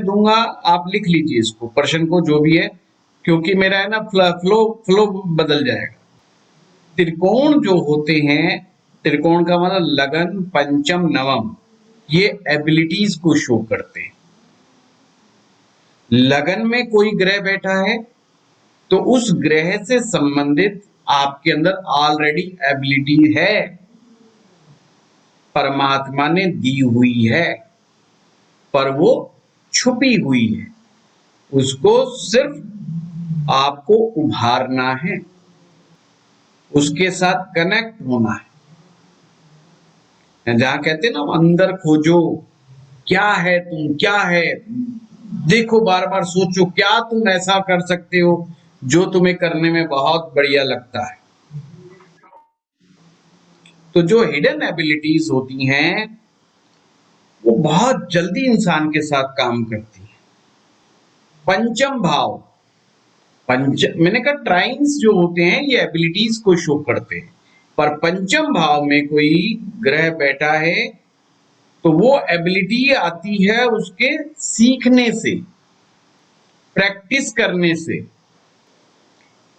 दूंगा, आप लिख लीजिए इसको, प्रश्न को जो भी है, क्योंकि मेरा है ना फ्लो बदल जाएगा। त्रिकोण जो होते हैं, त्रिकोण का मतलब लगन, पंचम, नवम, ये एबिलिटीज को शो करते हैं। लगन में कोई ग्रह बैठा है तो उस ग्रह से संबंधित आपके अंदर ऑलरेडी एबिलिटी है, परमात्मा ने दी हुई है, पर वो छुपी हुई है, उसको सिर्फ आपको उभारना है, उसके साथ कनेक्ट होना है। जहां कहते हैं ना अंदर खोजो, क्या है तुम, क्या है, देखो, बार बार सोचो क्या तुम ऐसा कर सकते हो जो तुम्हें करने में बहुत बढ़िया लगता है। तो जो हिडन एबिलिटीज होती हैं वो बहुत जल्दी इंसान के साथ काम करती है। पंचम भाव, मैंने कहा ट्राइन्स जो होते हैं ये एबिलिटीज को शो करते हैं, पर पंचम भाव में कोई ग्रह बैठा है तो वो एबिलिटी आती है उसके सीखने से, प्रैक्टिस करने से।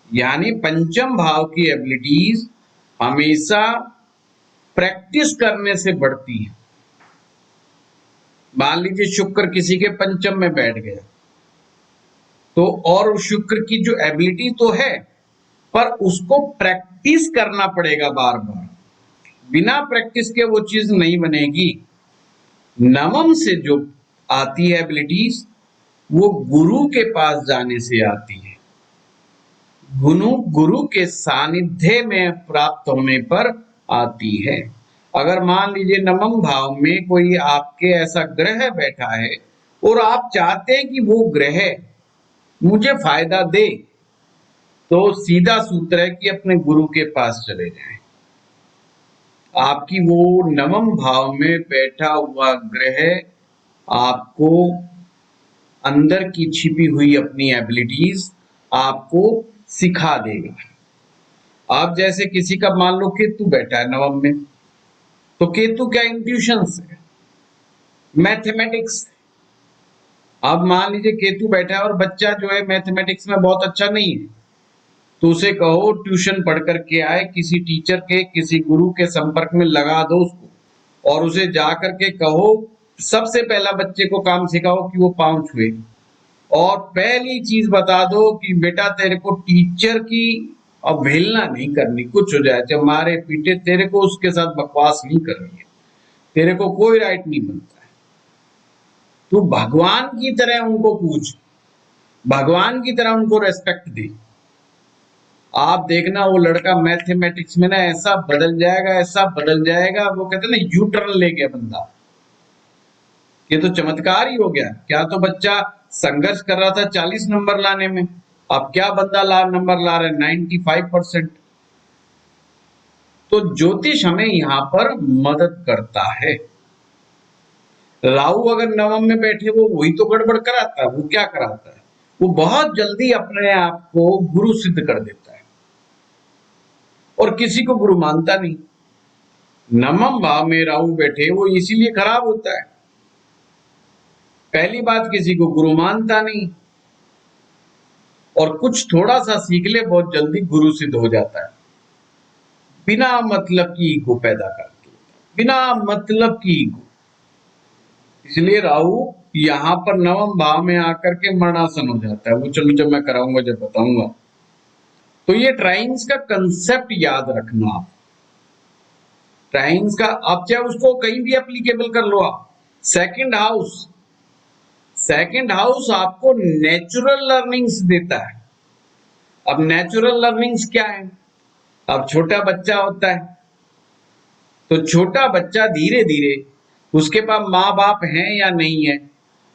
यानी पंचम भाव की एबिलिटीज हमेशा प्रैक्टिस करने से बढ़ती है। मान लीजिए शुक्र किसी के पंचम में बैठ गया तो, और शुक्र की जो एबिलिटी तो है, पर उसको प्रैक्टिस करना पड़ेगा बार बार, बिना प्रैक्टिस के वो चीज नहीं बनेगी। नवम से जो आती है एबिलिटीज वो गुरु के पास जाने से आती है। गुरु के सानिध्य में प्राप्त होने पर आती है। अगर मान लीजिए नवम भाव में कोई आपके ऐसा ग्रह बैठा है और आप चाहते हैं कि वो ग्रह मुझे फायदा दे, तो सीधा सूत्र है कि अपने गुरु के पास चले जाएं। आपकी वो नवम भाव में बैठा हुआ ग्रह आपको अंदर की छिपी हुई अपनी एबिलिटीज आपको सिखा देगा। आप जैसे किसी का मान लो केतु बैठा है नवम में, तो केतु क्या इंट्यूशन है, मैथमेटिक्स। अब मान लीजिए केतु बैठा है और बच्चा जो है मैथमेटिक्स में बहुत अच्छा नहीं है, तो उसे कहो ट्यूशन पढ़ करके आए, किसी टीचर के किसी गुरु के संपर्क में लगा दो उसको, और उसे जा करके कहो सबसे पहला बच्चे को काम सिखाओ कि वो पांव छुए, और पहली चीज बता दो कि बेटा तेरे को टीचर की अवहेलना नहीं करनी, कुछ हो जाए चाहे मारे पीटे, तेरे को उसके साथ बकवास नहीं करनी है, तेरे को कोई राइट नहीं बनता है। तू भगवान की तरह उनको पूछ, भगवान की तरह उनको रेस्पेक्ट दे। आप देखना वो लड़का मैथमेटिक्स में ना ऐसा बदल जाएगा, ऐसा बदल जाएगा, वो कहते हैं ना यू टर्न ले गया बंदा, ये तो चमत्कार ही हो गया। क्या तो बच्चा संघर्ष कर रहा था 40 नंबर लाने में, अब क्या बंदा नंबर ला रहा है 95%। तो ज्योतिष हमें यहाँ पर मदद करता है। राहु अगर नवम में बैठे वो वही तो गड़बड़ कराता है। वो क्या कराता है, वो बहुत जल्दी अपने आप को गुरु सिद्ध कर देता है और किसी को गुरु मानता नहीं। नवम भाव में राहु बैठे वो इसीलिए खराब होता है, पहली बात किसी को गुरु मानता नहीं, और कुछ थोड़ा सा सीख ले बहुत जल्दी गुरु सिद्ध हो जाता है, बिना मतलब की ईगो पैदा करके, बिना मतलब की ईगो। इसलिए राहु यहाँ पर नवम भाव में आकर के मरणासन हो जाता है। वो चलो जब मैं कराऊंगा, जब बताऊंगा। तो ये ट्राइंस का कंसेप्ट याद रखना आप, ट्राइंस का। आप चाहे उसको कहीं भी एप्लीकेबल कर लो आप। सेकंड हाउस, सेकंड हाउस आपको नेचुरल लर्निंग्स देता है। अब नेचुरल लर्निंग्स क्या है, अब छोटा बच्चा होता है तो छोटा बच्चा धीरे धीरे, उसके पास माँ बाप हैं या नहीं है,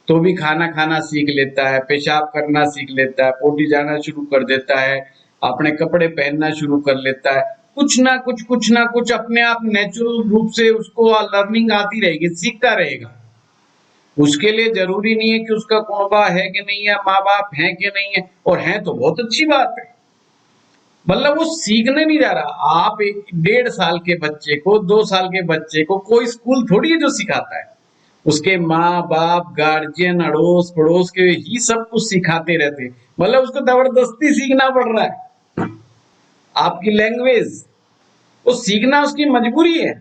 तो भी खाना खाना सीख लेता है, पेशाब करना सीख लेता है, पोटी जाना शुरू कर देता है, अपने कपड़े पहनना शुरू कर लेता है। कुछ ना कुछ अपने आप नेचुरल रूप से उसको लर्निंग आती रहेगी, सीखता रहेगा। उसके लिए जरूरी नहीं है कि उसका कुनबा है कि नहीं है, माँ बाप है कि नहीं है, और है तो बहुत अच्छी बात है। मतलब वो सीखने नहीं जा रहा। आप एक 1.5 साल के बच्चे को, 2 साल के बच्चे को कोई स्कूल थोड़ी है जो सिखाता है, उसके माँ बाप, गार्जियन, अड़ोस पड़ोस के ही सब कुछ सिखाते रहते। मतलब उसको जबरदस्ती सीखना पड़ रहा है। आपकी लैंग्वेज वो सीखना उसकी मजबूरी है,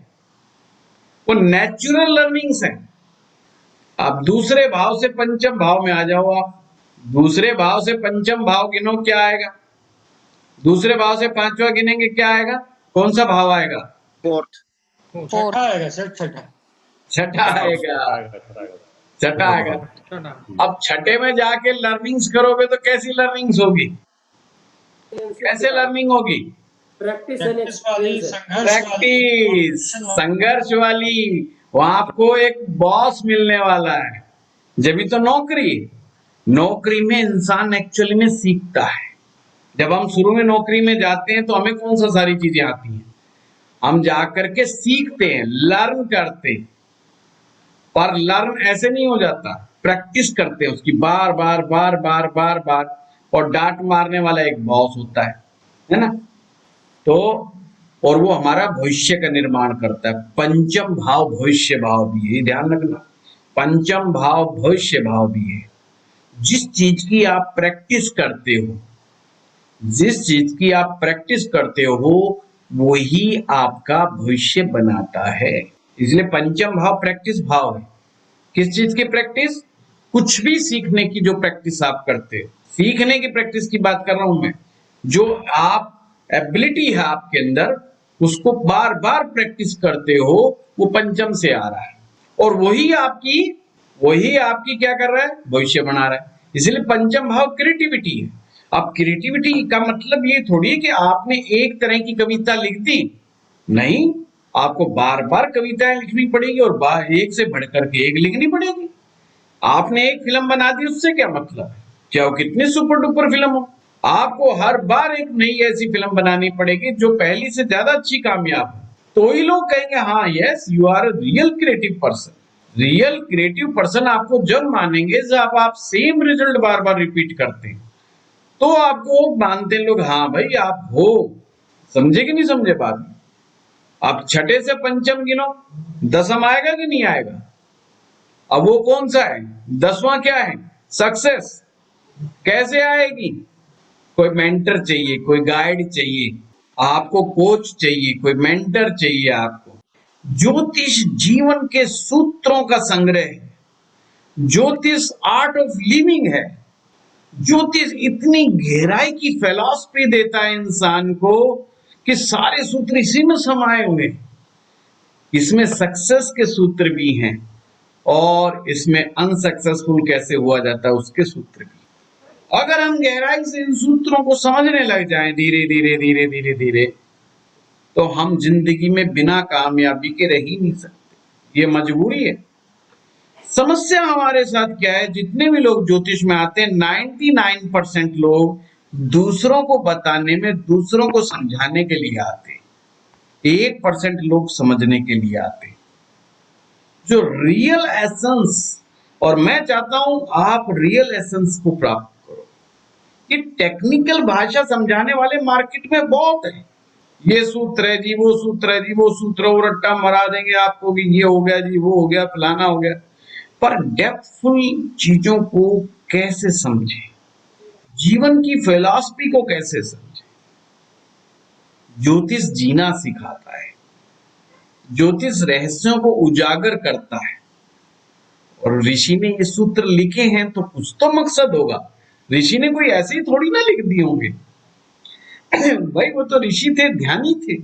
वो नेचुरल लर्निंग्स है। आप दूसरे भाव से पंचम भाव में आ जाओ। आप दूसरे भाव से पंचम भाव गिनो, क्या आएगा? दूसरे भाव से पांचवा गिनेंगे, क्या आएगा? कौन सा भाव आएगा? फोर्थ। छठा आएगा सर, छठा। छठा आएगा, छठा आएगा। अब छठे में जाके लर्निंग्स करोगे तो कैसी लर्निंग्स होगी? कैसे लर्निंग होगी? प्रैक्टिस वाली, प्रैक्टिस, संघर्ष वाली। वहां आपको एक बॉस मिलने वाला है, जब तो नौकरी में इंसान एक्चुअली में सीखता है। जब हम शुरू में नौकरी में जाते हैं तो हमें कौन सा सारी चीजें आती हैं? हम जाकर के सीखते हैं, लर्न करते हैं। पर लर्न ऐसे नहीं हो जाता, प्रैक्टिस करते हैं उसकी बार बार बार बार बार बार। और डांट मारने वाला एक बॉस होता है ना? तो और वो हमारा भविष्य का निर्माण करता है। पंचम भाव भविष्य भाव भी है, ध्यान रखना। पंचम भाव भविष्य भाव भी है। जिस चीज की आप प्रैक्टिस करते हो, जिस चीज की आप प्रैक्टिस करते हो, वही आपका भविष्य बनाता है। इसलिए पंचम भाव प्रैक्टिस भाव है। किस चीज की प्रैक्टिस? कुछ भी सीखने की जो प्रैक्टिस आप करते हो, सीखने की प्रैक्टिस की बात कर रहा हूं मैं। जो आप एबिलिटी है आपके अंदर, उसको बार बार प्रैक्टिस करते हो, वो पंचम से आ रहा है। और वही आपकी क्या कर रहा है? भविष्य बना रहा है। इसलिए पंचम भाव क्रिएटिविटी है। अब क्रिएटिविटी का मतलब ये थोड़ी है कि आपने एक तरह की कविता लिख दी, नहीं, आपको बार बार कविताएं लिखनी पड़ेगी और एक से बढ़कर के एक लिखनी पड़ेगी। आपने एक फिल्म बना दी, उससे क्या मतलब है, चाहे वो कितनी सुपर डुपर फिल्म हो, आपको हर बार एक नई ऐसी फिल्म बनानी पड़ेगी जो पहली से ज्यादा अच्छी कामयाब है, तो ही लोग कहेंगे हाँ yes you are a real creative person. Real creative person आपको जब मानेंगे जब आप सेम रिजल्ट बार बार रिपीट करते हैं, तो आपको मानते हैं लोग, हाँ भाई आप हो। समझे कि नहीं समझे बात? आप छठे से पंचम गिनो, दसम आएगा कि नहीं आएगा? अब वो कौन सा है? 10वां क्या है? सक्सेस। कैसे आएगी? कोई मेंटर चाहिए, कोई गाइड चाहिए, आपको कोच चाहिए, कोई मेंटर चाहिए आपको। ज्योतिष जीवन के सूत्रों का संग्रह है, ज्योतिष आर्ट ऑफ लिविंग है, ज्योतिष इतनी गहराई की फिलॉसफी देता है इंसान को कि सारे सूत्र इसी में समाये हुए। इसमें सक्सेस के सूत्र भी हैं और इसमें अनसक्सेसफुल कैसे हुआ जाता है उसके सूत्र भी। अगर हम गहराई से इन सूत्रों को समझने लग जाएं धीरे धीरे धीरे धीरे धीरे, तो हम जिंदगी में बिना कामयाबी के रह ही नहीं सकते, ये मजबूरी है। समस्या हमारे साथ क्या है, जितने भी लोग ज्योतिष में आते हैं 99% लोग दूसरों को बताने में, दूसरों को समझाने के लिए आते हैं, 1% लोग समझने के लिए आते हैं। जो रियल एसेंस, और मैं चाहता हूं आप रियल एसेंस को प्राप्त करो। ये टेक्निकल भाषा समझाने वाले मार्केट में बहुत है, ये सूत्र है जी, वो सूत्र है जी, वो सूत्र और रट्टा मरा देंगे आपको कि ये हो गया जी, वो हो गया, फलाना हो गया। पर डेप्थफुल चीजों को कैसे समझे, जीवन की फिलॉसफी को कैसे समझे? ज्योतिष जीना सिखाता है, ज्योतिष रहस्यों को उजागर करता है। और ऋषि ने ये सूत्र लिखे हैं तो कुछ तो मकसद होगा, ऋषि ने कोई ऐसे ही थोड़ी ना लिख दिए होंगे भाई वो तो ऋषि थे, ध्यानी थे।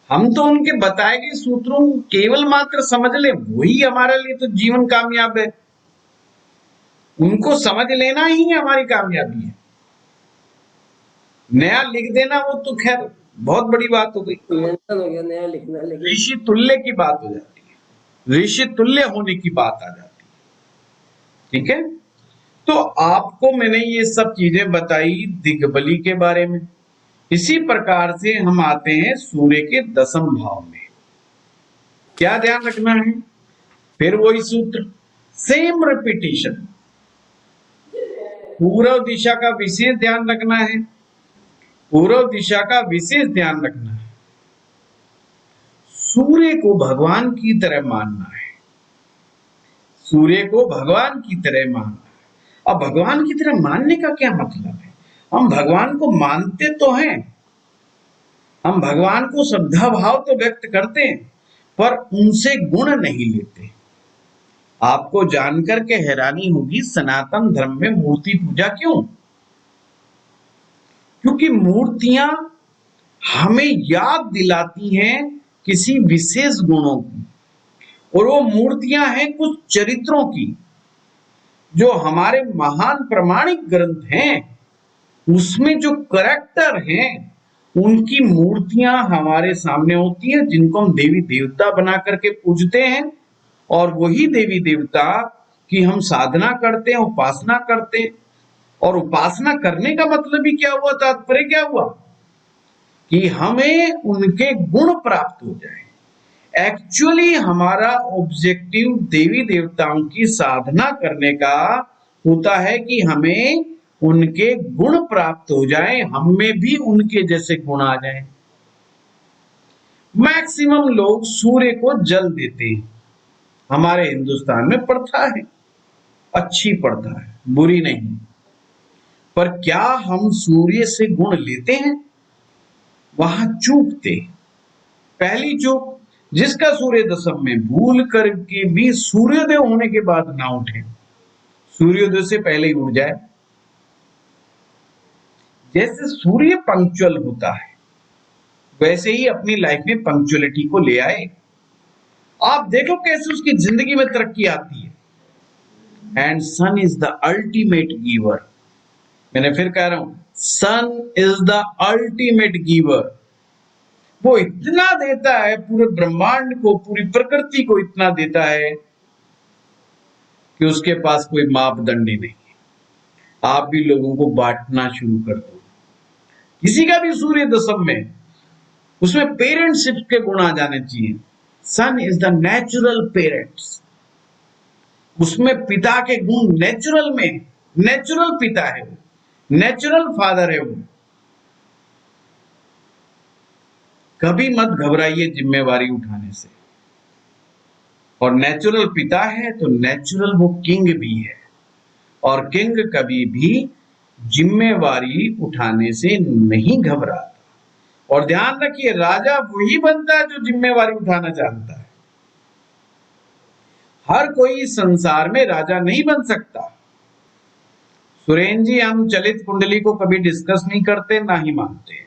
हम तो उनके बताए गए सूत्रों को केवल मात्र समझ ले, वही हमारे लिए तो जीवन कामयाब है। उनको समझ लेना ही हमारी कामयाबी है। नया लिख देना वो तो खैर बहुत बड़ी बात हो गई, नया लिखना, लेकिन ऋषि तुल्य की बात हो जाती है, ऋषि तुल्य होने की बात आ जाती है। ठीक है, तो आपको मैंने ये सब चीजें बताई दिग्बली के बारे में। इसी प्रकार से हम आते हैं सूर्य के 10वें भाव में। क्या ध्यान रखना है? फिर वही सूत्र, सेम रिपीटिशन। पूर्व दिशा का विशेष ध्यान रखना है, पूर्व दिशा का विशेष ध्यान रखना है। सूर्य को भगवान की तरह मानना है, सूर्य को भगवान की तरह मानना है। अब भगवान की तरह मानने का क्या मतलब है? हम भगवान को मानते तो हैं, हम भगवान को श्रद्धा भाव तो व्यक्त करते हैं, पर उनसे गुण नहीं लेते। आपको जानकर के हैरानी होगी, सनातन धर्म में मूर्ति पूजा क्यों? क्योंकि मूर्तियां हमें याद दिलाती हैं किसी विशेष गुणों की, और वो मूर्तियां हैं कुछ चरित्रों की जो हमारे महान प्रमाणिक ग्रंथ हैं, उसमें जो करैक्टर हैं उनकी मूर्तियां हमारे सामने होती हैं, जिनको हम देवी देवता बना करके पूजते हैं। और वही देवी देवता की हम साधना करते हैं, उपासना करते हैं। और उपासना करने का मतलब ही क्या हुआ, तात्पर्य क्या हुआ कि हमें उनके गुण प्राप्त हो जाए। एक्चुअली हमारा ऑब्जेक्टिव देवी देवताओं की साधना करने का होता है कि हमें उनके गुण प्राप्त हो जाए, हम में भी उनके जैसे गुण आ जाए। मैक्सिमम लोग सूर्य को जल देते हैं, हमारे हिंदुस्तान में प्रथा है, अच्छी प्रथा है, बुरी नहीं। पर क्या हम सूर्य से गुण लेते हैं? वहां चूकते। पहली चूक, जिसका सूर्य दशम में भूल करके भी सूर्योदय होने के बाद ना उठे, सूर्योदय से पहले ही उठ जाए। जैसे सूर्य पंक्चुअल होता है, वैसे ही अपनी लाइफ में पंक्चुअलिटी को ले आए। आप देखो कैसे उसकी जिंदगी में तरक्की आती है। And sun is the ultimate giver, मैंने फिर कह रहा हूं, sun is the ultimate giver. वो इतना देता है, पूरे ब्रह्मांड को, पूरी प्रकृति को इतना देता है कि उसके पास कोई मापदंड ही नहीं है। आप भी लोगों को बांटना शुरू कर दो। किसी का भी सूर्य दशम में, उसमें पेरेंटशिप के गुण आ जाने चाहिए। सन इज द नेचुरल पेरेंट्स, उसमें पिता के गुण नेचुरल में, नेचुरल पिता है वो, नेचुरल फादर है वो। कभी मत घबराइए जिम्मेवारी उठाने से। और नेचुरल पिता है तो नेचुरल वो किंग भी है, और किंग कभी भी जिम्मेवारी उठाने से नहीं घबराता। और ध्यान रखिए, राजा वही बनता है जो जिम्मेवारी उठाना जानता है। हर कोई संसार में राजा नहीं बन सकता। सुरेन जी, हम चलित कुंडली को कभी डिस्कस नहीं करते, ना ही मानते।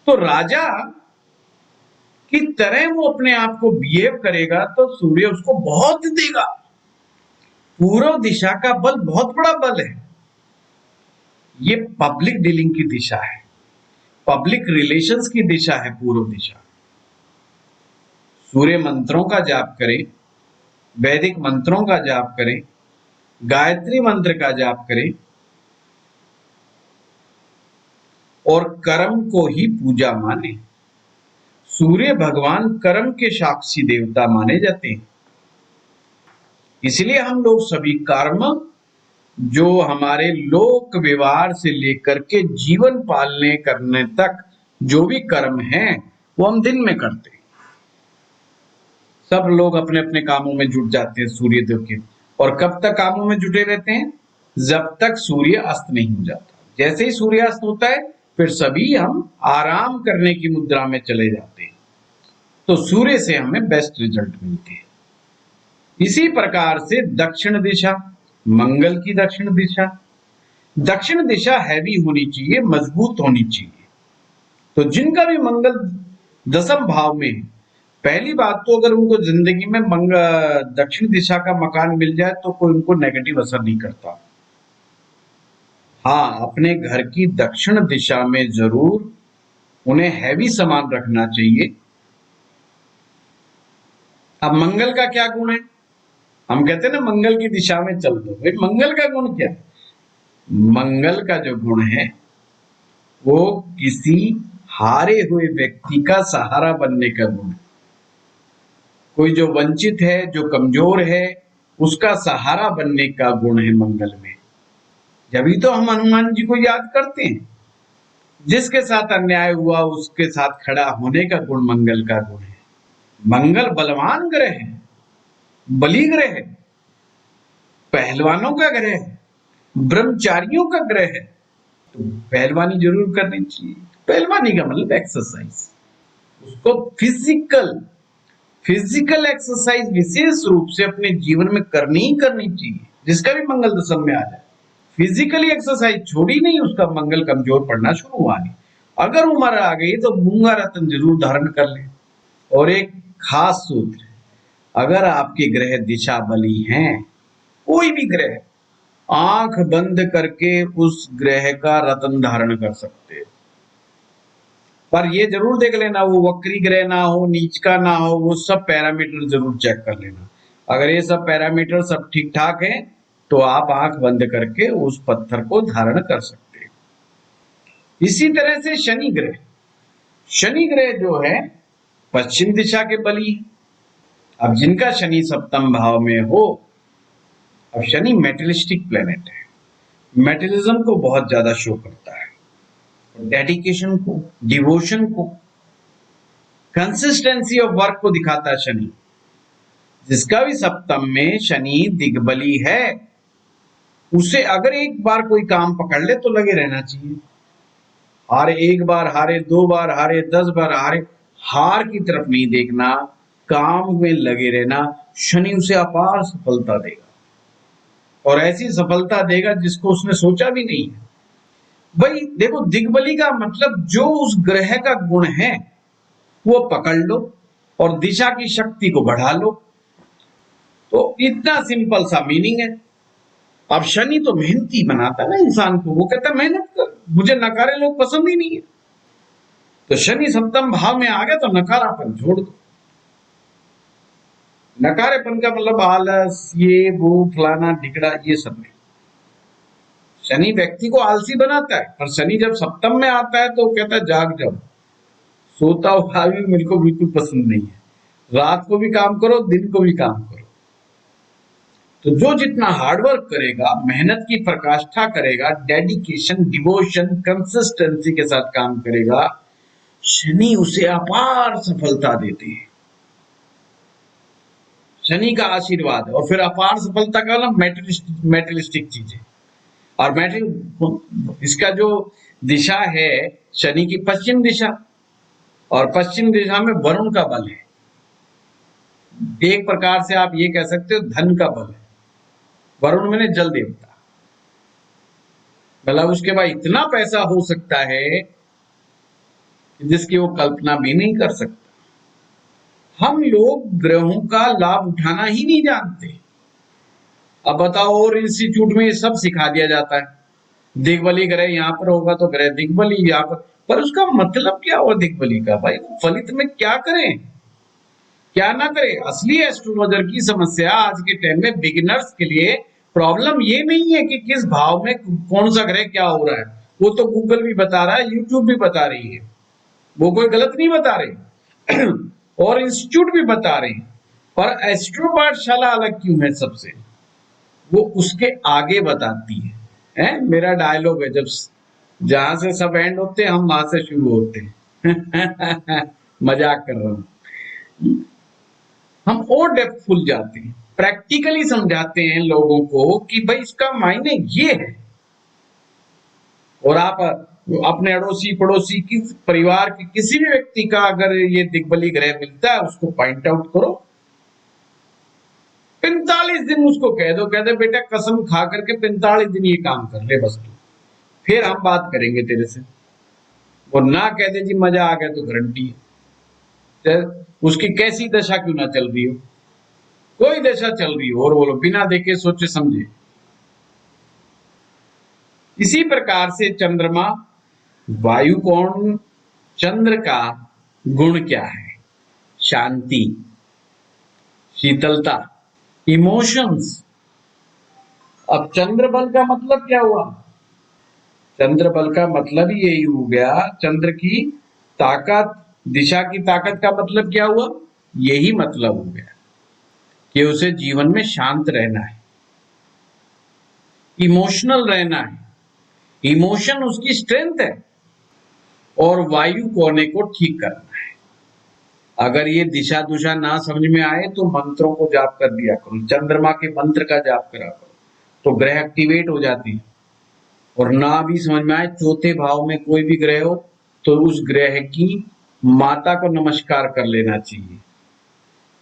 तो राजा की तरह वो अपने आप को बिहेव करेगा तो सूर्य उसको बहुत देगा। पूर्व दिशा का बल बहुत बड़ा बल है। ये पब्लिक डीलिंग की दिशा है, पब्लिक रिलेशंस की दिशा है पूर्व दिशा। सूर्य मंत्रों का जाप करें, वैदिक मंत्रों का जाप करें, गायत्री मंत्र का जाप करें, और कर्म को ही पूजा माने। सूर्य भगवान कर्म के साक्षी देवता माने जाते हैं। इसलिए हम लोग सभी कर्म, जो हमारे लोक व्यवहार से लेकर के जीवन पालने करने तक जो भी कर्म हैं, वो हम दिन में करते हैं। सब लोग अपने अपने कामों में जुट जाते हैं सूर्य देव के। और कब तक कामों में जुटे रहते हैं? जब तक सूर्य अस्त नहीं हो जाता। जैसे ही सूर्यास्त होता है, फिर सभी हम आराम करने की मुद्रा में चले जाते हैं। तो सूर्य से हमें बेस्ट रिजल्ट मिलते हैं। इसी प्रकार से दक्षिण दिशा, मंगल की दक्षिण दिशा, दक्षिण दिशा हैवी होनी चाहिए, मजबूत होनी चाहिए। तो जिनका भी मंगल दशम भाव में है, पहली बात तो अगर उनको जिंदगी में दक्षिण दिशा का मकान मिल जाए तो कोई उनको नेगेटिव असर नहीं करता। हाँ, अपने घर की दक्षिण दिशा में जरूर उन्हें हैवी सामान रखना चाहिए। अब मंगल का क्या गुण है? हम कहते हैं ना, मंगल की दिशा में चल दो। भाई, मंगल का गुण क्या है? मंगल का जो गुण है वो किसी हारे हुए व्यक्ति का सहारा बनने का गुण है। कोई जो वंचित है, जो कमजोर है, उसका सहारा बनने का गुण है मंगल में। जभी तो हम हनुमान जी को याद करते हैं। जिसके साथ अन्याय हुआ उसके साथ खड़ा होने का गुण मंगल का गुण है। मंगल बलवान ग्रह है, बली ग्रह है, पहलवानों का ग्रह है, ब्रह्मचारियों का ग्रह है। तो पहलवानी जरूर करनी चाहिए। पहलवानी का मतलब एक्सरसाइज, उसको फिजिकल एक्सरसाइज विशेष रूप से अपने जीवन में करनी ही करनी चाहिए। जिसका भी मंगल दशम में आ जाए, फिजिकली एक्सरसाइज छोड़ी नहीं, उसका मंगल कमजोर पड़ना शुरू हुआ नहीं। अगर उम्र आ गई तो मूंगा रत्न जरूर धारण कर ले। और एक खास सूत्र, अगर आपके ग्रह दिशा बली हैं, कोई भी ग्रह, आंख बंद करके उस ग्रह का रत्न धारण कर सकते हैं। पर ये जरूर देख लेना वो वक्री ग्रह ना हो, नीच का ना हो, वो सब पैरामीटर जरूर चेक कर लेना। अगर ये सब पैरामीटर सब ठीक ठाक है तो आप आंख बंद करके उस पत्थर को धारण कर सकते हैं। इसी तरह से शनि ग्रह जो है पश्चिम दिशा के बली। अब जिनका शनि सप्तम भाव में हो, अब शनि मेटलिस्टिक प्लेनेट है, मेटलिज्म को बहुत ज्यादा शो करता है, डेडिकेशन को, डिवोशन को, कंसिस्टेंसी ऑफ वर्क को दिखाता है शनि। जिसका भी सप्तम में शनि दिग्बली है, उसे अगर एक बार कोई काम पकड़ ले तो लगे रहना चाहिए। हारे एक बार, हारे दो बार, हारे 10 बार, हार की तरफ नहीं देखना, काम में लगे रहना। शनि उसे अपार सफलता देगा, और ऐसी सफलता देगा जिसको उसने सोचा भी नहीं है। भाई देखो, दिग्बली का मतलब जो उस ग्रह का गुण है वो पकड़ लो और दिशा की शक्ति को बढ़ा लो। तो इतना सिंपल सा मीनिंग है। अब शनि तो मेहनती बनाता है ना इंसान को, वो कहता है मेहनत कर, मुझे नकारे लोग पसंद ही नहीं है। तो शनि सप्तम भाव में आ गया तो नकारापन छोड़ दो। नकारेपन का मतलब आलस, ये वो फलाना ढिकड़ा, ये सब नहीं। शनि व्यक्ति को आलसी बनाता है, पर शनि जब सप्तम में आता है तो कहता है जाग जाओ, सोता हुआ भी मेरे को बिल्कुल पसंद नहीं है, रात को भी काम करो, दिन को भी काम करो। तो जो जितना हार्डवर्क करेगा, मेहनत की प्रकाष्ठा करेगा, डेडिकेशन, डिवोशन, कंसिस्टेंसी के साथ काम करेगा, शनि उसे अपार सफलता देते हैं। शनि का आशीर्वाद है। और फिर अपार सफलता का मतलब मेटेरियलिस्टिक चीजें। और इसका जो दिशा है शनि की पश्चिम दिशा, और पश्चिम दिशा में वरुण का बल है। एक प्रकार से आप ये कह सकते हो धन का बल है। वरुण मैंने जल देवता, मतलब उसके बाद इतना पैसा हो सकता है जिसकी वो कल्पना भी नहीं कर सकता। हम लोग ग्रहों का लाभ उठाना ही नहीं जानते। अब बताओ, और इंस्टीट्यूट में सब सिखा दिया जाता है, दिग्बली ग्रह यहाँ पर होगा तो ग्रह दिग्बली यहाँ पर उसका मतलब क्या हुआ दिग्बली का? भाई फलित में क्या करें क्या ना करें? असली एस्ट्रोलॉजर की समस्या आज के टाइम में बिगिनर्स के लिए प्रॉब्लम ये नहीं है कि किस भाव में कौन सा ग्रह क्या हो रहा है, वो तो गूगल भी बता रहा है, यूट्यूब भी बता रही है, वो कोई गलत नहीं बता रहे और इंस्टीट्यूट भी बता रहे हैं। पर एस्ट्रो पाठशाला अलग क्यों है सबसे? वो उसके आगे बताती है। मेरा डायलॉग है, जब जहां से सब एंड होते हैं हम वहां से शुरू होते हैं मजाक कर रहा हूं। हम और डेप्थफुल जाते हैं, प्रैक्टिकली समझाते हैं लोगों को कि भाई इसका मायने ये है। और आप अपने अड़ोसी पड़ोसी की परिवार के किसी भी व्यक्ति का अगर ये दिग्बली ग्रह मिलता है उसको पॉइंट आउट करो, 45 दिन उसको कह दो, कह दे बेटा कसम खा करके 45 दिन ये काम कर ले बस तू, फिर हम बात करेंगे तेरे से। वो ना कह दे जी मजा आ गया तो गारंटी है, उसकी कैसी दशा क्यों ना चल रही हो, कोई दशा चल रही हो, और बोलो बिना देखे सोचे समझे। इसी प्रकार से चंद्रमा, वायु कौन, चंद्र का गुण क्या है? शांति, शीतलता, इमोशंस। अब चंद्र बल का मतलब क्या हुआ? चंद्र बल का मतलब यही हो गया, चंद्र की ताकत, दिशा की ताकत का मतलब क्या हुआ? यही मतलब हो गया कि उसे जीवन में शांत रहना है, इमोशनल रहना है, इमोशन उसकी स्ट्रेंथ है, और वायु कोने को ठीक करना है। अगर ये दिशा दुशा ना समझ में आए तो मंत्रों को जाप कर दिया करो, चंद्रमा के मंत्र का जाप करा करो, तो ग्रह एक्टिवेट हो जाते हैं। और ना भी समझ में आए, चौथे भाव में कोई भी ग्रह हो तो उस ग्रह की माता को नमस्कार कर लेना चाहिए।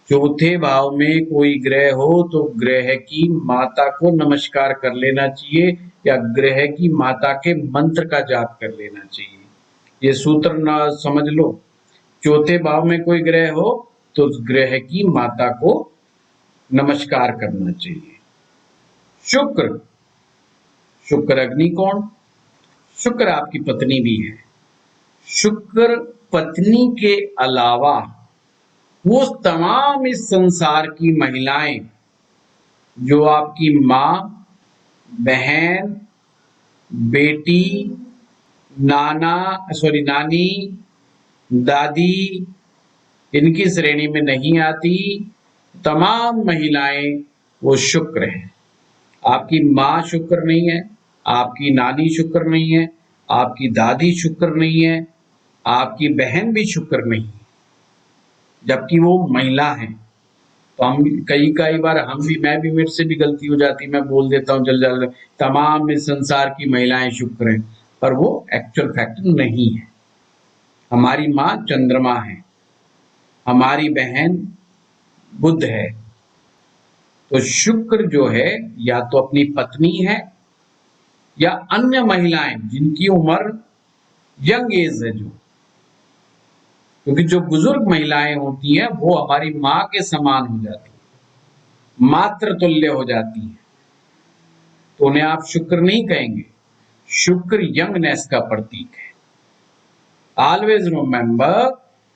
चौथे भाव में कोई ग्रह हो तो ग्रह की माता को नमस्कार कर लेना चाहिए, या ग्रह की माता के मंत्र का जाप कर लेना चाहिए। ये सूत्र ना समझ लो, चौथे भाव में कोई ग्रह हो तो ग्रह की माता को नमस्कार करना चाहिए। शुक्र, शुक्र अग्नि कौन? शुक्र आपकी पत्नी भी है। शुक्र पत्नी के अलावा वो तमाम इस संसार की महिलाएं जो आपकी माँ, बहन, बेटी, नानी, दादी, इनकी श्रेणी में नहीं आती। तमाम महिलाएं वो शुक्र है। आपकी माँ शुक्र नहीं है, आपकी नानी शुक्र नहीं है, आपकी दादी शुक्र नहीं है, आपकी बहन भी शुक्र नहीं है, जबकि वो महिला है। तो हम कई बार मैं भी मेरे से भी गलती हो जाती, मैं बोल देता हूँ जल्दी तमाम इस संसार की महिलाएं शुक्र हैं, पर वो एक्चुअल फैक्ट नहीं है। हमारी माँ चंद्रमा है, हमारी बहन बुध है। तो शुक्र जो है या तो अपनी पत्नी है या अन्य महिलाएं जिनकी उम्र यंग एज है, जो क्योंकि जो बुजुर्ग महिलाएं होती हैं वो हमारी माँ के समान हो जाती है, मातृ तुल्य हो जाती है। तो उन्हें आप शुक्र नहीं कहेंगे। शुक्र यंगनेस का प्रतीक है। ऑलवेज रिमेंबर,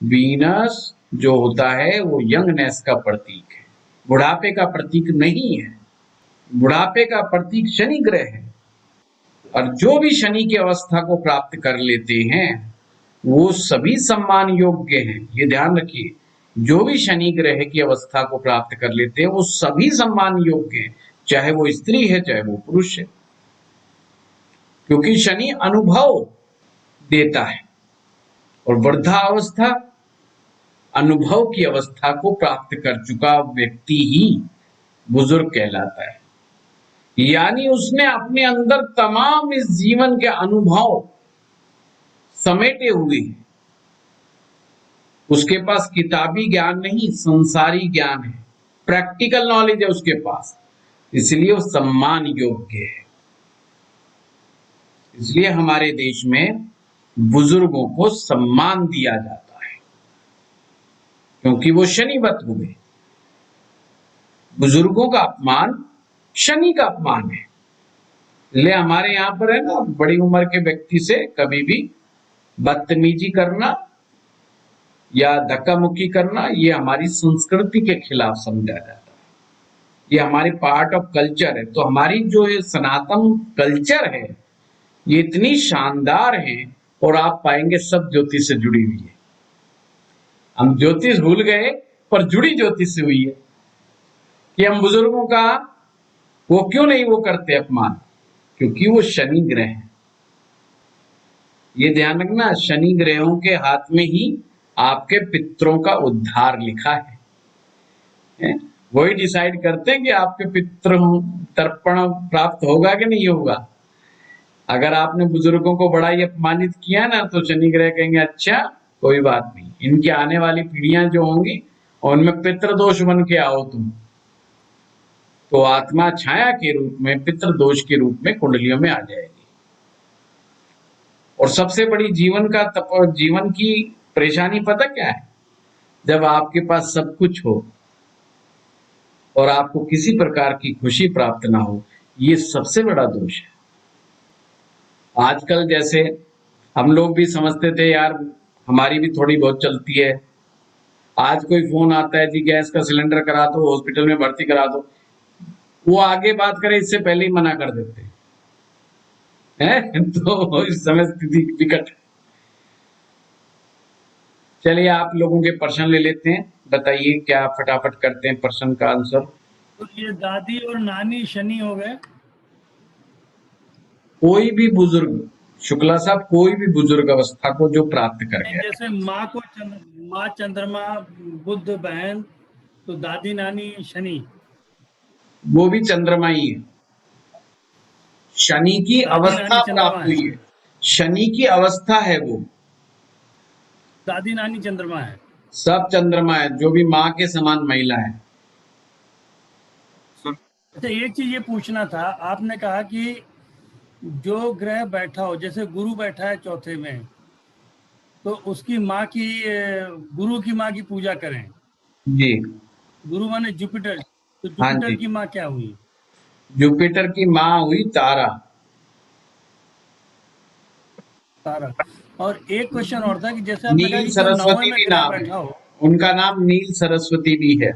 वीनस जो होता है वो यंगनेस का प्रतीक है, बुढ़ापे का प्रतीक नहीं है। बुढ़ापे का प्रतीक शनि ग्रह है, और जो भी शनि की अवस्था को प्राप्त कर लेते हैं वो सभी सम्मान योग्य हैं। ये ध्यान रखिए, जो भी शनि ग्रह की अवस्था को प्राप्त कर लेते हैं वो सभी सम्मान योग्य हैं, चाहे वो स्त्री है चाहे वो पुरुष है, क्योंकि शनि अनुभव देता है और वृद्धावस्था अनुभव की अवस्था को प्राप्त कर चुका व्यक्ति ही बुजुर्ग कहलाता है। यानी उसने अपने अंदर तमाम इस जीवन के अनुभव समेटे हुए हैं। उसके पास किताबी ज्ञान नहीं, संसारी ज्ञान है, प्रैक्टिकल नॉलेज है उसके पास, इसलिए वो सम्मान योग्य है। इसलिए हमारे देश में बुजुर्गों को सम्मान दिया जाता है, क्योंकि वो शनिवत हुए। बुजुर्गों का अपमान शनि का अपमान है। इसलिए हमारे यहाँ पर है ना, बड़ी उम्र के व्यक्ति से कभी भी बदतमीजी करना या धक्का मुक्की करना, ये हमारी संस्कृति के खिलाफ समझा जाता है। ये हमारी पार्ट ऑफ कल्चर है। तो हमारी जो ये सनातन कल्चर है ये इतनी शानदार है, और आप पाएंगे सब ज्योतिष से जुड़ी हुई है। हम ज्योतिष भूल गए पर जुड़ी ज्योतिष से हुई है कि हम बुजुर्गों का वो क्यों नहीं वो करते अपमान, क्योंकि वो शनि ग्रह है। ये ध्यान रखना, शनि ग्रहों के हाथ में ही आपके पितरों का उद्धार लिखा है। वही डिसाइड करते हैं कि आपके पितृ तर्पण प्राप्त होगा कि नहीं होगा। अगर आपने बुजुर्गों को बड़ा ही अपमानित किया ना, तो शनि ग्रह कहेंगे अच्छा कोई बात नहीं, इनकी आने वाली पीढ़ियां जो होंगी उनमें पितृदोष बन के आओ तुम। तो आत्मा छाया के रूप में, पितृदोष के रूप में कुंडलियों में आ जाएगी। और सबसे बड़ी जीवन की परेशानी पता क्या है? जब आपके पास सब कुछ हो और आपको किसी प्रकार की खुशी प्राप्त ना हो, ये सबसे बड़ा दोष है। आजकल जैसे हम लोग भी समझते थे यार हमारी भी थोड़ी बहुत चलती है, आज कोई फोन आता है जी गैस का सिलेंडर करा दो, हॉस्पिटल में भर्ती करा दो, वो आगे बात करे इससे पहले ही मना कर देते हैं। तो इस समय स्थिति विकट है। चलिए आप लोगों के प्रश्न ले लेते हैं, बताइए क्या फटाफट करते हैं प्रश्न का आंसर। तो ये दादी और नानी शनि हो गए। कोई भी बुजुर्ग, शुक्ला साहब, कोई भी बुजुर्ग अवस्था को जो प्राप्त कर गया, जैसे माँ चंद्रमा, बुध बहन, तो दादी नानी शनि, वो भी चंद्रमा ही है। शनि की अवस्था प्राप्त हुई है, शनि की अवस्था है वो। दादी नानी चंद्रमा है, सब चंद्रमा है, जो भी माँ के समान महिला है। अच्छा एक चीज ये पूछना था, आपने कहा कि जो ग्रह बैठा हो, जैसे गुरु बैठा है चौथे में, तो उसकी माँ की, गुरु की माँ की पूजा करें। जी, गुरु माने जुपिटर, तो हाँ जुपिटर जी, की माँ क्या हुई? जुपिटर की माँ हुई तारा। तारा। और एक क्वेश्चन और था कि जैसे आपने कहा नील कि जो सरस्वती नौवें में भी ग्रह नाम है, बैठा हो, उनका नाम नील सरस्वती भी है।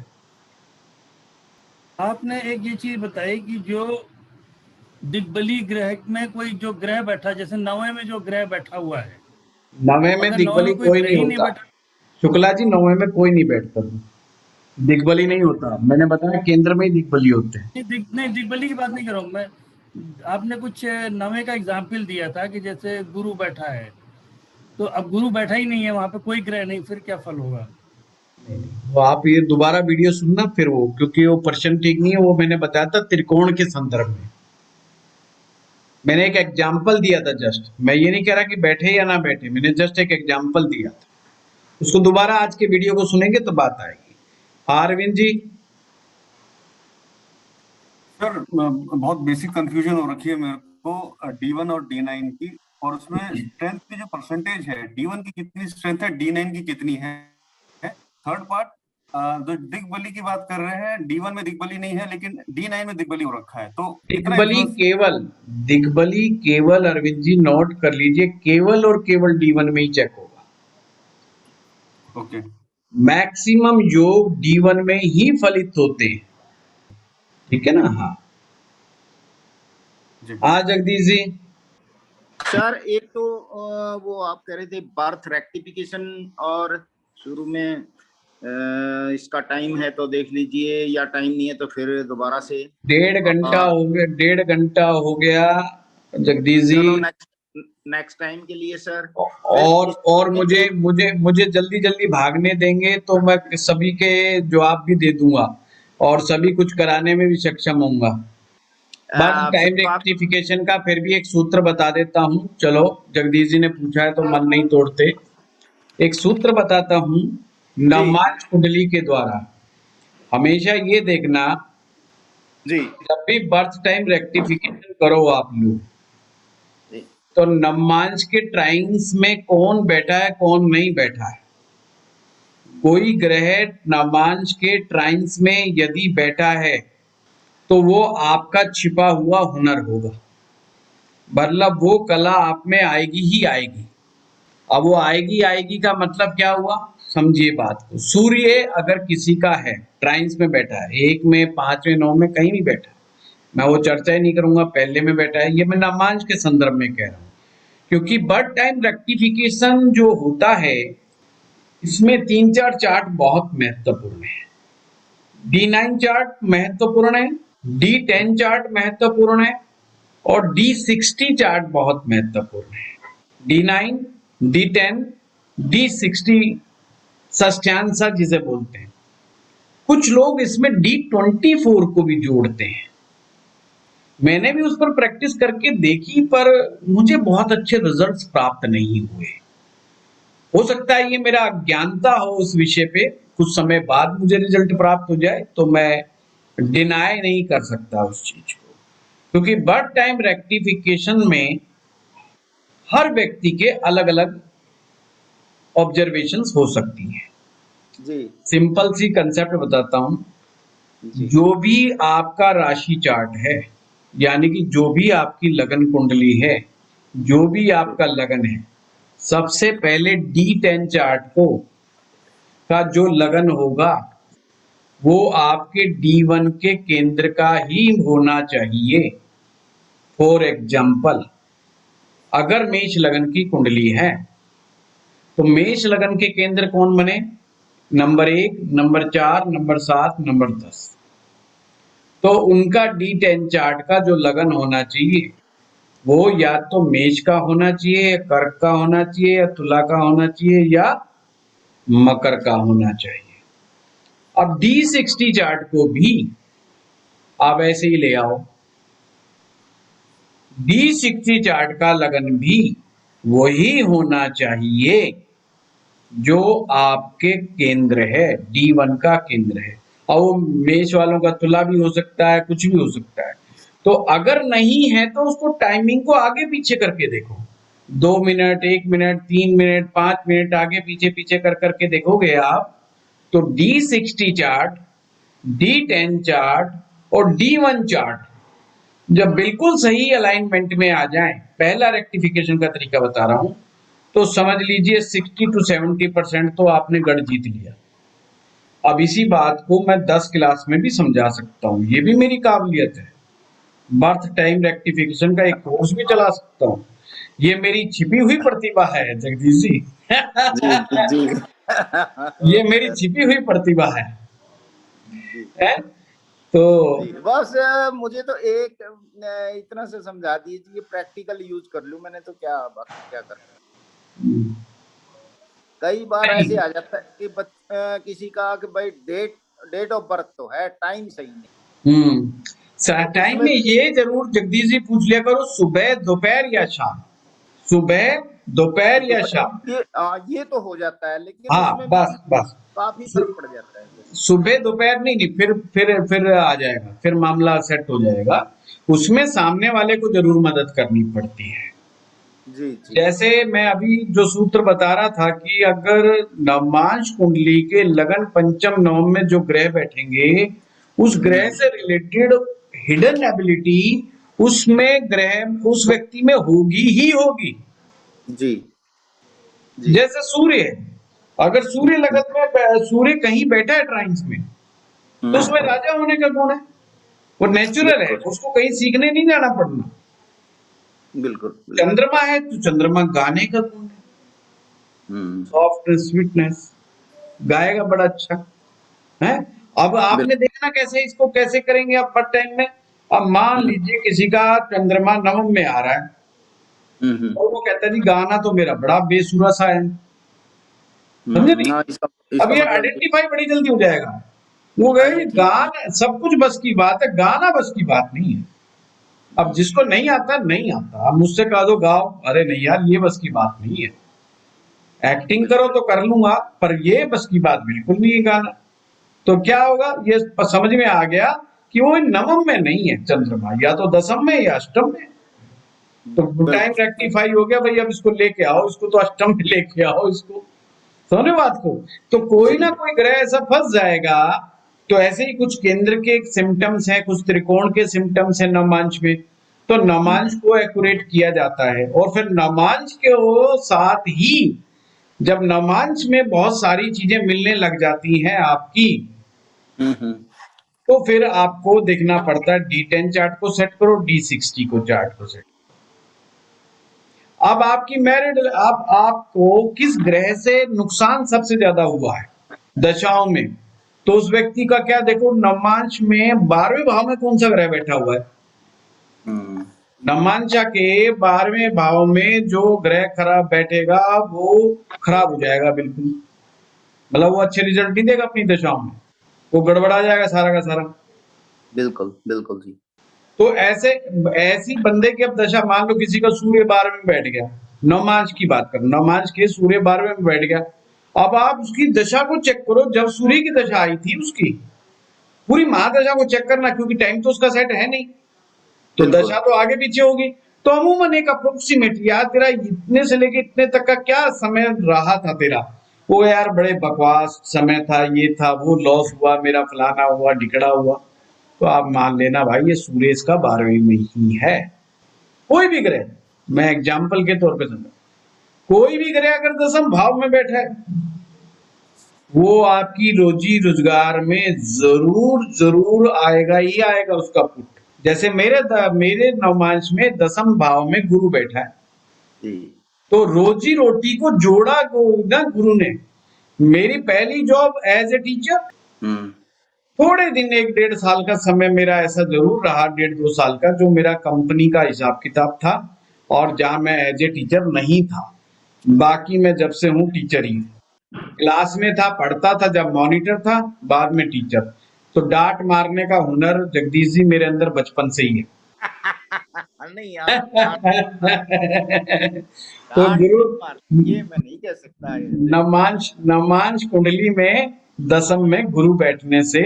आपने एक ये चीज बताई कि जो दिग्बली ग्रह में कोई जो ग्रह बैठा, जैसे नौवें में जो ग्रह बैठा हुआ है, नवे में अगर दिग्बली नौवें कोई ग्रह नहीं ही नहीं होता बैठा, शुक्ला जी, नौवे में कोई नहीं बैठता, दिग्बली नहीं होता। मैंने बताया केंद्र में ही दिग्बली होते हैं। नहीं दिग्बली की बात नहीं कर रहा हूँ मैं। आपने कुछ नवे का एग्जाम्पल दिया था कि जैसे गुरु बैठा है, तो अब गुरु बैठा ही नहीं है वहां पे, कोई ग्रह नहीं, फिर क्या फल होगा? तो आप ये दोबारा वीडियो सुनना फिर वो, क्योंकि वो प्रश्न ठीक नहीं है। वो मैंने बताया था त्रिकोण के संदर्भ में, मैंने एक एग्जाम्पल दिया था जस्ट। मैं ये नहीं कह रहा कि बैठे या ना बैठे, मैंने जस्ट एक एग्जाम्पल दिया था। उसको दोबारा आज के वीडियो को सुनेंगे तो बात आएगी। अरविंद जी। सर बहुत बेसिक कंफ्यूजन हो रखी है मेरे को D1 और D9 की, और उसमें स्ट्रेंथ की जो परसेंटेज है, D1 की कितनी स्ट्रेंथ है, D9 की कितनी है। थर्ड पार्ट, जो दिग्बली की बात कर रहे हैं, D1 में दिग्बली नहीं है, लेकिन D9 में दिग्बली हो रखा है, तो इतना दिग्बली केवल अरविंद जी नोट कर लीजिए, केवल और केवल D1 में ही चेक होगा। ओके, मैक्सिमम योग D1 में ही फलित होते हैं, ठीक है ना। हाँ जी हाँ जगदीश जी। सर एक तो वो आप कह रहे थे बर्थ रेक्टिफिकेशन, और शुरू में इसका टाइम है तो देख लीजिए, या टाइम नहीं है तो फिर दोबारा से 1.5 घंटा हो गया, 1.5 घंटा हो गया जगदीश जी। चलो नेक्स्ट टाइम के लिए सर। और मुझे जल्दी जल्दी भागने देंगे तो मैं सभी के जवाब भी दे दूंगा और सभी कुछ कराने में भी सक्षम होऊंगा। बस टाइम रेक्टिफिकेशन का फिर भी एक सूत्र बता देता हूँ। चलो जगदीश जी ने पूछा है तो मन नहीं तोड़ते। एक सूत्र बताता हूँ नवमांश कुंडली के द्वारा। हमेशा ये देखना जी, जब भी बर्थ टाइम रेक्टिफिकेशन करो आप लोग, तो नवमांश के ट्राइंग्स में कौन बैठा है कौन नहीं बैठा है। कोई ग्रह नवमांश के ट्राइंग्स में यदि बैठा है तो वो आपका छिपा हुआ हुनर होगा, मतलब वो कला आप में आएगी ही आएगी। अब वो आएगी का मतलब क्या हुआ, समझिए बात को। सूर्य अगर किसी का है ट्राइंस में बैठा है, 1 में 5 में 9 में कहीं भी बैठा है, मैं वो चर्चा ही नहीं करूंगा, पहले में बैठा है, ये मैं नवमांश के संदर्भ में कह रहा हूँ। क्योंकि बर्थ टाइम रेक्टिफिकेशन जो होता है इसमें 3-4 चार्ट बहुत महत्वपूर्ण है। D9 चार्ट महत्वपूर्ण है, D10 चार्ट महत्वपूर्ण है और D60 चार्ट बहुत महत्वपूर्ण है। D9, D10, D60 षष्ठांश जिसे बोलते हैं। कुछ लोग इसमें D24 को भी जोड़ते हैं। मैंने भी उस पर प्रैक्टिस करके देखी पर मुझे बहुत अच्छे रिजल्ट्स प्राप्त नहीं हुए। हो सकता है ये मेरा अज्ञानता हो उस विषय पे, कुछ समय बाद मुझे रिजल्ट प्राप्त हो जाए तो मैं डिनाई नहीं कर सकता उस चीज को। क्योंकि बर्थ टाइम रेक्टिफिकेशन में हर व्यक्ति के अलग अलग ऑब्जर्वेशंस हो सकती हैं। जी सिंपल सी कंसेप्ट बताता हूं। जी जो भी आपका राशि चार्ट है, यानी कि जो भी आपकी लगन कुंडली है, जो भी आपका लगन है, सबसे पहले D10 चार्ट को का जो लगन होगा वो आपके D1 के केंद्र का ही होना चाहिए। फॉर एग्जाम्पल, अगर मेष लगन की कुंडली है तो मेष लगन के केंद्र कौन बने, नंबर 1, नंबर 4, नंबर 7, नंबर 10। तो उनका D10 चार्ट का जो लगन होना चाहिए वो या तो मेष का होना चाहिए, या कर्क का होना चाहिए, या तुला का होना चाहिए, या मकर का होना चाहिए। अब D60 चार्ट को भी आप ऐसे ही ले आओ। D60 चार्ट का लगन भी वही होना चाहिए जो आपके केंद्र है, D1 का केंद्र है। और वो मेष वालों का तुला भी हो सकता है, कुछ भी हो सकता है। तो अगर नहीं है तो उसको टाइमिंग को आगे पीछे करके देखो, 2 मिनट, 1 मिनट, 3 मिनट, 5 मिनट आगे पीछे पीछे कर करके देखोगे आप, तो D60 चार्ट, D10 चार्ट और D1 चार्ट जब बिल्कुल सही अलाइनमेंट में आ जाए, पहला रेक्टिफिकेशन का तरीका बता रहा हूं, तो समझ लीजिए 60 to 70% तो आपने गढ़ जीत लिया। अब इसी बात को मैं 10 क्लास में भी समझा सकता हूँ, ये भी मेरी काबिलियत है। बर्थ टाइम रेक्टिफिकेशन का एक कोर्स भी चला सकता हूँ, ये मेरी छिपी हुई प्रतिभा है जगदीश जी। जी ये मेरी छिपी हुई प्रतिभा है? तो बस मुझे तो एक इतना से समझा दीजिए, प्रैक्टिकल यूज कर लूं मैंने तो क्या क्या करना। कई बार ऐसे आ जाता है कि किसी का कि भाई डेट ऑफ बर्थ तो है, टाइम सही नहीं। टाइम में ये जरूर जगदीश जी पूछ लिया करो, सुबह, दोपहर या शाम, सुबह, दोपहर या शाम। ये तो हो जाता है, लेकिन हाँ उसमें बस काफी फर्क पड़ जाता है। सुबह दोपहर नहीं, फिर आ जाएगा, फिर मामला सेट हो जाएगा। उसमें सामने वाले को जरूर मदद करनी पड़ती है। जी जी जैसे मैं अभी जो सूत्र बता रहा था कि अगर नवमांश कुंडली के लगन पंचम नवम में जो ग्रह बैठेंगे, उस ग्रह से रिलेटेड हिडन एबिलिटी उसमें ग्रह उस व्यक्ति में होगी ही होगी। जी जी जैसे सूर्य है, अगर सूर्य लगन में सूर्य कहीं बैठा है ट्राइंस में, तो उसमें राजा होने का गुण है, वो नेचुरल है, बिल्कुल उसको कहीं सीखने नहीं जाना पड़ना। बिल्कुल बिल्कुल। चंद्रमा है तो चंद्रमा गाने का गुण है, सॉफ्ट स्वीटनेस, गाएगा बड़ा अच्छा है। अब आपने देखना कैसे इसको कैसे करेंगे आप फर्स्ट टाइम में। अब मान लीजिए किसी का चंद्रमा नवम में आ रहा है और वो कहता है जी गाना तो मेरा बड़ा बेसुरा सा है, समझे नहीं। हाँ, अब इसका ये मतलब आइडेंटिफाई बड़ी जल्दी हो जाएगा, वो गए गाना सब कुछ बस की बात है, गाना बस की बात नहीं है। अब जिसको नहीं आता नहीं आता, अब मुझसे कह दो गाओ, अरे नहीं यार ये बस की बात नहीं है। एक्टिंग करो तो कर लूंगा, पर ये बस की बात बिल्कुल नहीं है गाना। तो क्या होगा, ये समझ में आ गया कि वो नवम में नहीं है चंद्रमा, या तो दसम में या अष्टम में। तो टाइम रेक्टिफाई हो गया भाई, अब इसको लेके आओ, इसको तो अष्टम में लेके आओ इसको, समझे बात को। तो कोई ना कोई ग्रह ऐसा फंस जाएगा। तो ऐसे ही कुछ केंद्र के सिम्टम्स हैं, कुछ त्रिकोण के सिम्टम्स हैं नवमांश में, तो नवमांश को एक्यूरेट किया जाता है। और फिर नवमांश के साथ ही जब नवमांश में बहुत सारी चीजें मिलने लग जाती हैं आपकी, तो फिर आपको देखना पड़ता है D10 चार्ट को सेट करो, D60 को चार्ट को सेट। अब आपकी मैरिड, अब आपको किस ग्रह से नुकसान सबसे ज्यादा हुआ है दशाओं में, तो उस व्यक्ति का क्या देखो, नवमांश में 12वें भाव में कौन सा ग्रह बैठा हुआ है। नवमांशा के 12वें भाव में जो ग्रह खराब बैठेगा वो खराब हो जाएगा बिल्कुल, मतलब वो अच्छे रिजल्ट नहीं देगा अपनी दशाओं में, वो गड़बड़ा जाएगा सारा का सारा। बिल्कुल बिल्कुल जी। तो ऐसी बंदे की अब दशा, मान लो किसी का सूर्य 12वें में बैठ गया, नवमांश की बात करो, नवमांश के सूर्य 12वें में बैठ गया। अब आप उसकी दशा को चेक करो, जब सूर्य की दशा आई थी उसकी पूरी महादशा को चेक करना, क्योंकि टाइम तो उसका सेट है नहीं, तो दशा तो आगे पीछे होगी। तो अमूमन एक अप्रोक्सीमेट, यार तेरा इतने से लेके इतने तक का क्या समय रहा था तेरा, वो यार बड़े बकवास समय था, ये था, वो लॉस हुआ मेरा, फलाना हुआ ढिकड़ा हुआ। तो आप मान लेना भाई ये सूर्य इसका 12वें में ही है। कोई भी ग्रह, मैं एग्जाम्पल के तौर पे समझा, कोई भी ग्रह अगर दसम भाव में बैठा है, वो आपकी रोजी रोजगार में जरूर जरूर आएगा ही आएगा उसका पुट। जैसे मेरे नवमांश में दसम भाव में गुरु बैठा है, तो रोजी रोटी को जोड़ा ना गुरु ने। मेरी पहली जॉब एज ए टीचर, थोड़े दिन 1-1.5 साल का समय मेरा ऐसा जरूर रहा, 1.5-2 साल का, जो मेरा कंपनी का हिसाब किताब था और जहां मैं एज ए टीचर नहीं था। बाकी मैं जब से हूँ टीचर ही, क्लास में था, पढ़ता था, जब मॉनिटर था, बाद में टीचर। तो डांट मारने का हुनर जगदीश जी मेरे अंदर बचपन से ही है। नहीं यार, तो गुरु, ये मैं नहीं कह सकता। नवमांश कुंडली में दसम में गुरु बैठने से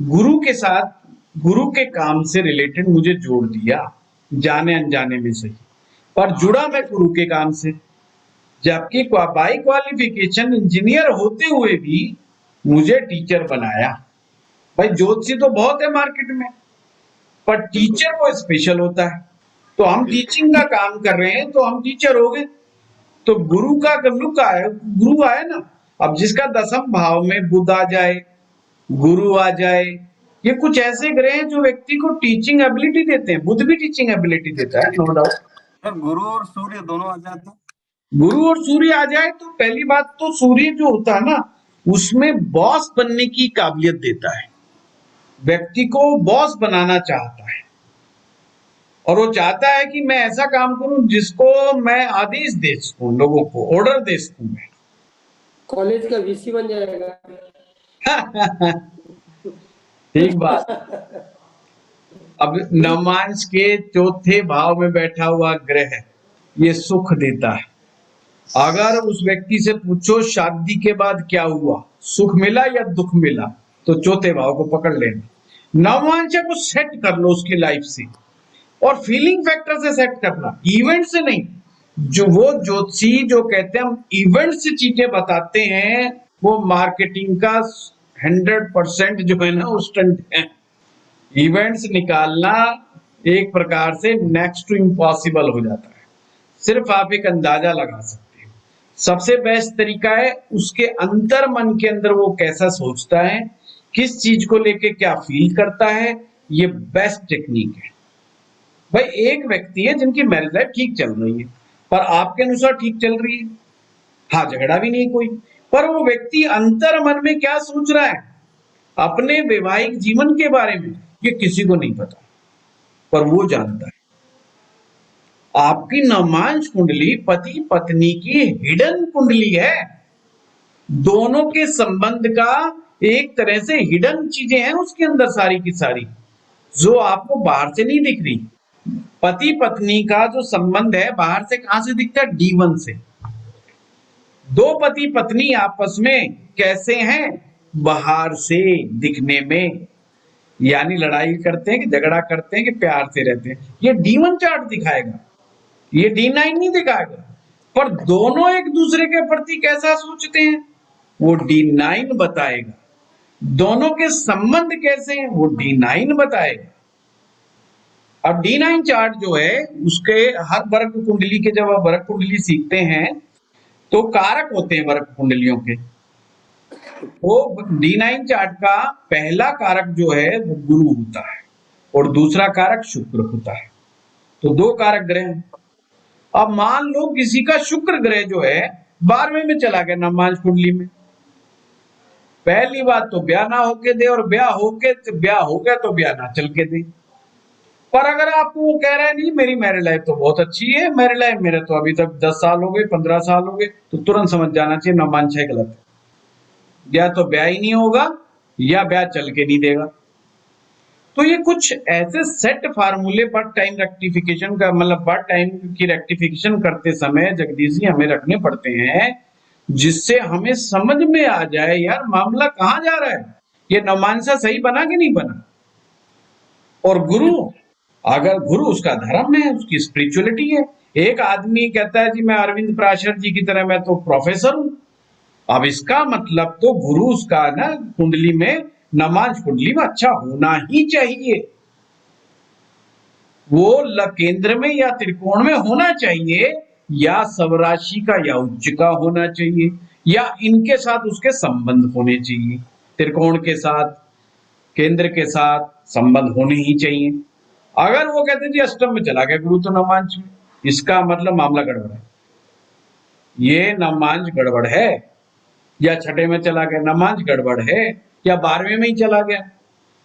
गुरु के साथ, गुरु के काम से रिलेटेड मुझे जोड़ दिया, जाने अनजाने में सही, पर जुड़ा मैं गुरु के काम से। जबकि बाई क्वालिफिकेशन इंजीनियर होते हुए भी मुझे टीचर बनाया। भाई ज्योतिषी तो बहुत है मार्केट में, पर टीचर वो स्पेशल होता है। तो हम टीचिंग का काम कर रहे हैं तो हम टीचर हो गए। तो गुरु का लुक आए, गुरु आए ना। अब जिसका दसम भाव में बुध आ जाए, गुरु आ जाए, ये कुछ ऐसे ग्रह हैं जो व्यक्ति को टीचिंग एबिलिटी देते हैं। बुध भी टीचिंग एबिलिटी देता है, नो डाउट। गुरु और सूर्य दोनों आ जाए तो, गुरु और सूर्य आ जाए तो पहली बात तो सूर्य जो होता है ना, उसमें बॉस बनने की काबिलियत देता है, व्यक्ति को बॉस बनाना चाहता है, और वो चाहता है कि मैं ऐसा काम करूं जिसको मैं आदेश दे सकूं, लोगों को ऑर्डर दे सकूं मैं। कॉलेज का वीसी बन जाएगा। ठीक बात। अब नवमांश के चौथे भाव में बैठा हुआ ग्रह ये सुख देता है। अगर उस व्यक्ति से पूछो शादी के बाद क्या हुआ, सुख मिला या दुख मिला, तो चौथे भाव को पकड़ लेना। नवमांश को सेट कर लो उसकी लाइफ से, और फीलिंग फैक्टर से सेट करना, इवेंट से नहीं। जो वो ज्योतिषी जो कहते हैं हम इवेंट से चीजें बताते हैं, वो मार्केटिंग का 100% जो है ना वो स्टंट है। इवेंट्स निकालना एक प्रकार से नेक्स्ट टू इम्पॉसिबल हो जाता है। सिर्फ आप एक अंदाजा लगा सकते हो। सबसे बेस्ट तरीका है उसके अंतर मन के अंदर वो कैसा सोचता है, किस चीज को लेके क्या फील करता है, ये बेस्ट टेक्निक है। भाई एक व्यक्ति है जिनकी मैरिज लाइफ ठीक चल रही है, पर आपके अनुसार ठीक चल रही है, हाँ झगड़ा भी नहीं कोई, पर वो व्यक्ति अंतर मन में क्या सोच रहा है अपने वैवाहिक जीवन के बारे में, ये किसी को नहीं पता, पर वो जानता है। आपकी नवमांश कुंडली पति पत्नी की हिडन कुंडली है। दोनों के संबंध का एक तरह से हिडन चीजें हैं उसके अंदर सारी की सारी, जो आपको बाहर से नहीं दिख रही। पति पत्नी का जो संबंध है बाहर से कहां से दिखता है? D1 से। दो पति पत्नी आपस में कैसे हैं? बाहर से दिखने में, यानी लड़ाई करते हैं कि झगड़ा करते हैं कि प्यार से रहते हैं, ये D1 चार्ट दिखाएगा, ये D9 नहीं दिखाएगा। पर दोनों एक दूसरे के प्रति कैसा सोचते हैं वो D9 बताएगा। दोनों के संबंध कैसे हैं वो D9 बताएगा। अब D9 चार्ट जो है उसके हर वर्ग कुंडली के, जब आप वर्ग कुंडली सीखते हैं तो कारक होते हैं वर्ग कुंडलियों के। वो D9 चार्ट का पहला कारक जो है वो गुरु होता है और दूसरा कारक शुक्र होता है। तो दो कारक ग्रह हैं। अब मान लो किसी का शुक्र ग्रह जो है 12वें में चला गया नवमांश कुंडली में, पहली बात तो ब्याह ना होके दे, और ब्याह हो गया तो ब्याह ना चल के दे। पर अगर आपको वो कह रहा है नहीं मेरी मैरिज लाइफ तो बहुत अच्छी है, मैरिज लाइफ मेरे तो अभी तक 10 साल हो गए, 15 साल हो गए, तो तुरंत समझ जाना चाहिए नवमांश है गलत है। या तो ब्याह ही नहीं होगा या ब्याह चल के नहीं देगा। तो ये कुछ ऐसे सेट फार्मूले बर्थ टाइम रेक्टिफिकेशन का, मतलब बर्थ टाइम की रेक्टिफिकेशन करते समय जगदीश जी हमें रखने पड़ते हैं, जिससे हमें समझ में आ जाए यार मामला कहाँ जा रहा है, ये नवमांशा सही बना कि नहीं बना। और गुरु, अगर गुरु उसका धर्म है, उसकी स्पिरिचुअलिटी है। एक आदमी कहता है जी मैं अरविंद पराशर जी की तरह मैं तो प्रोफेसर हूं, अब इसका मतलब तो गुरु उसका ना कुंडली में, नवमांश कुंडली में अच्छा होना ही चाहिए, वो केंद्र में या त्रिकोण में होना चाहिए, या स्वराशि का या उच्च का होना चाहिए, या इनके साथ उसके संबंध होने चाहिए। त्रिकोण के साथ, केंद्र के साथ संबंध होने ही चाहिए। अगर वो कहते हैं जी अष्टम में चला गया गुरु तो नवमांश में, इसका मतलब मामला गड़बड़ है, ये नवमांश गड़बड़ है। या छठे में चला गया नवमांश गड़बड़ है, या 12वें में ही चला गया,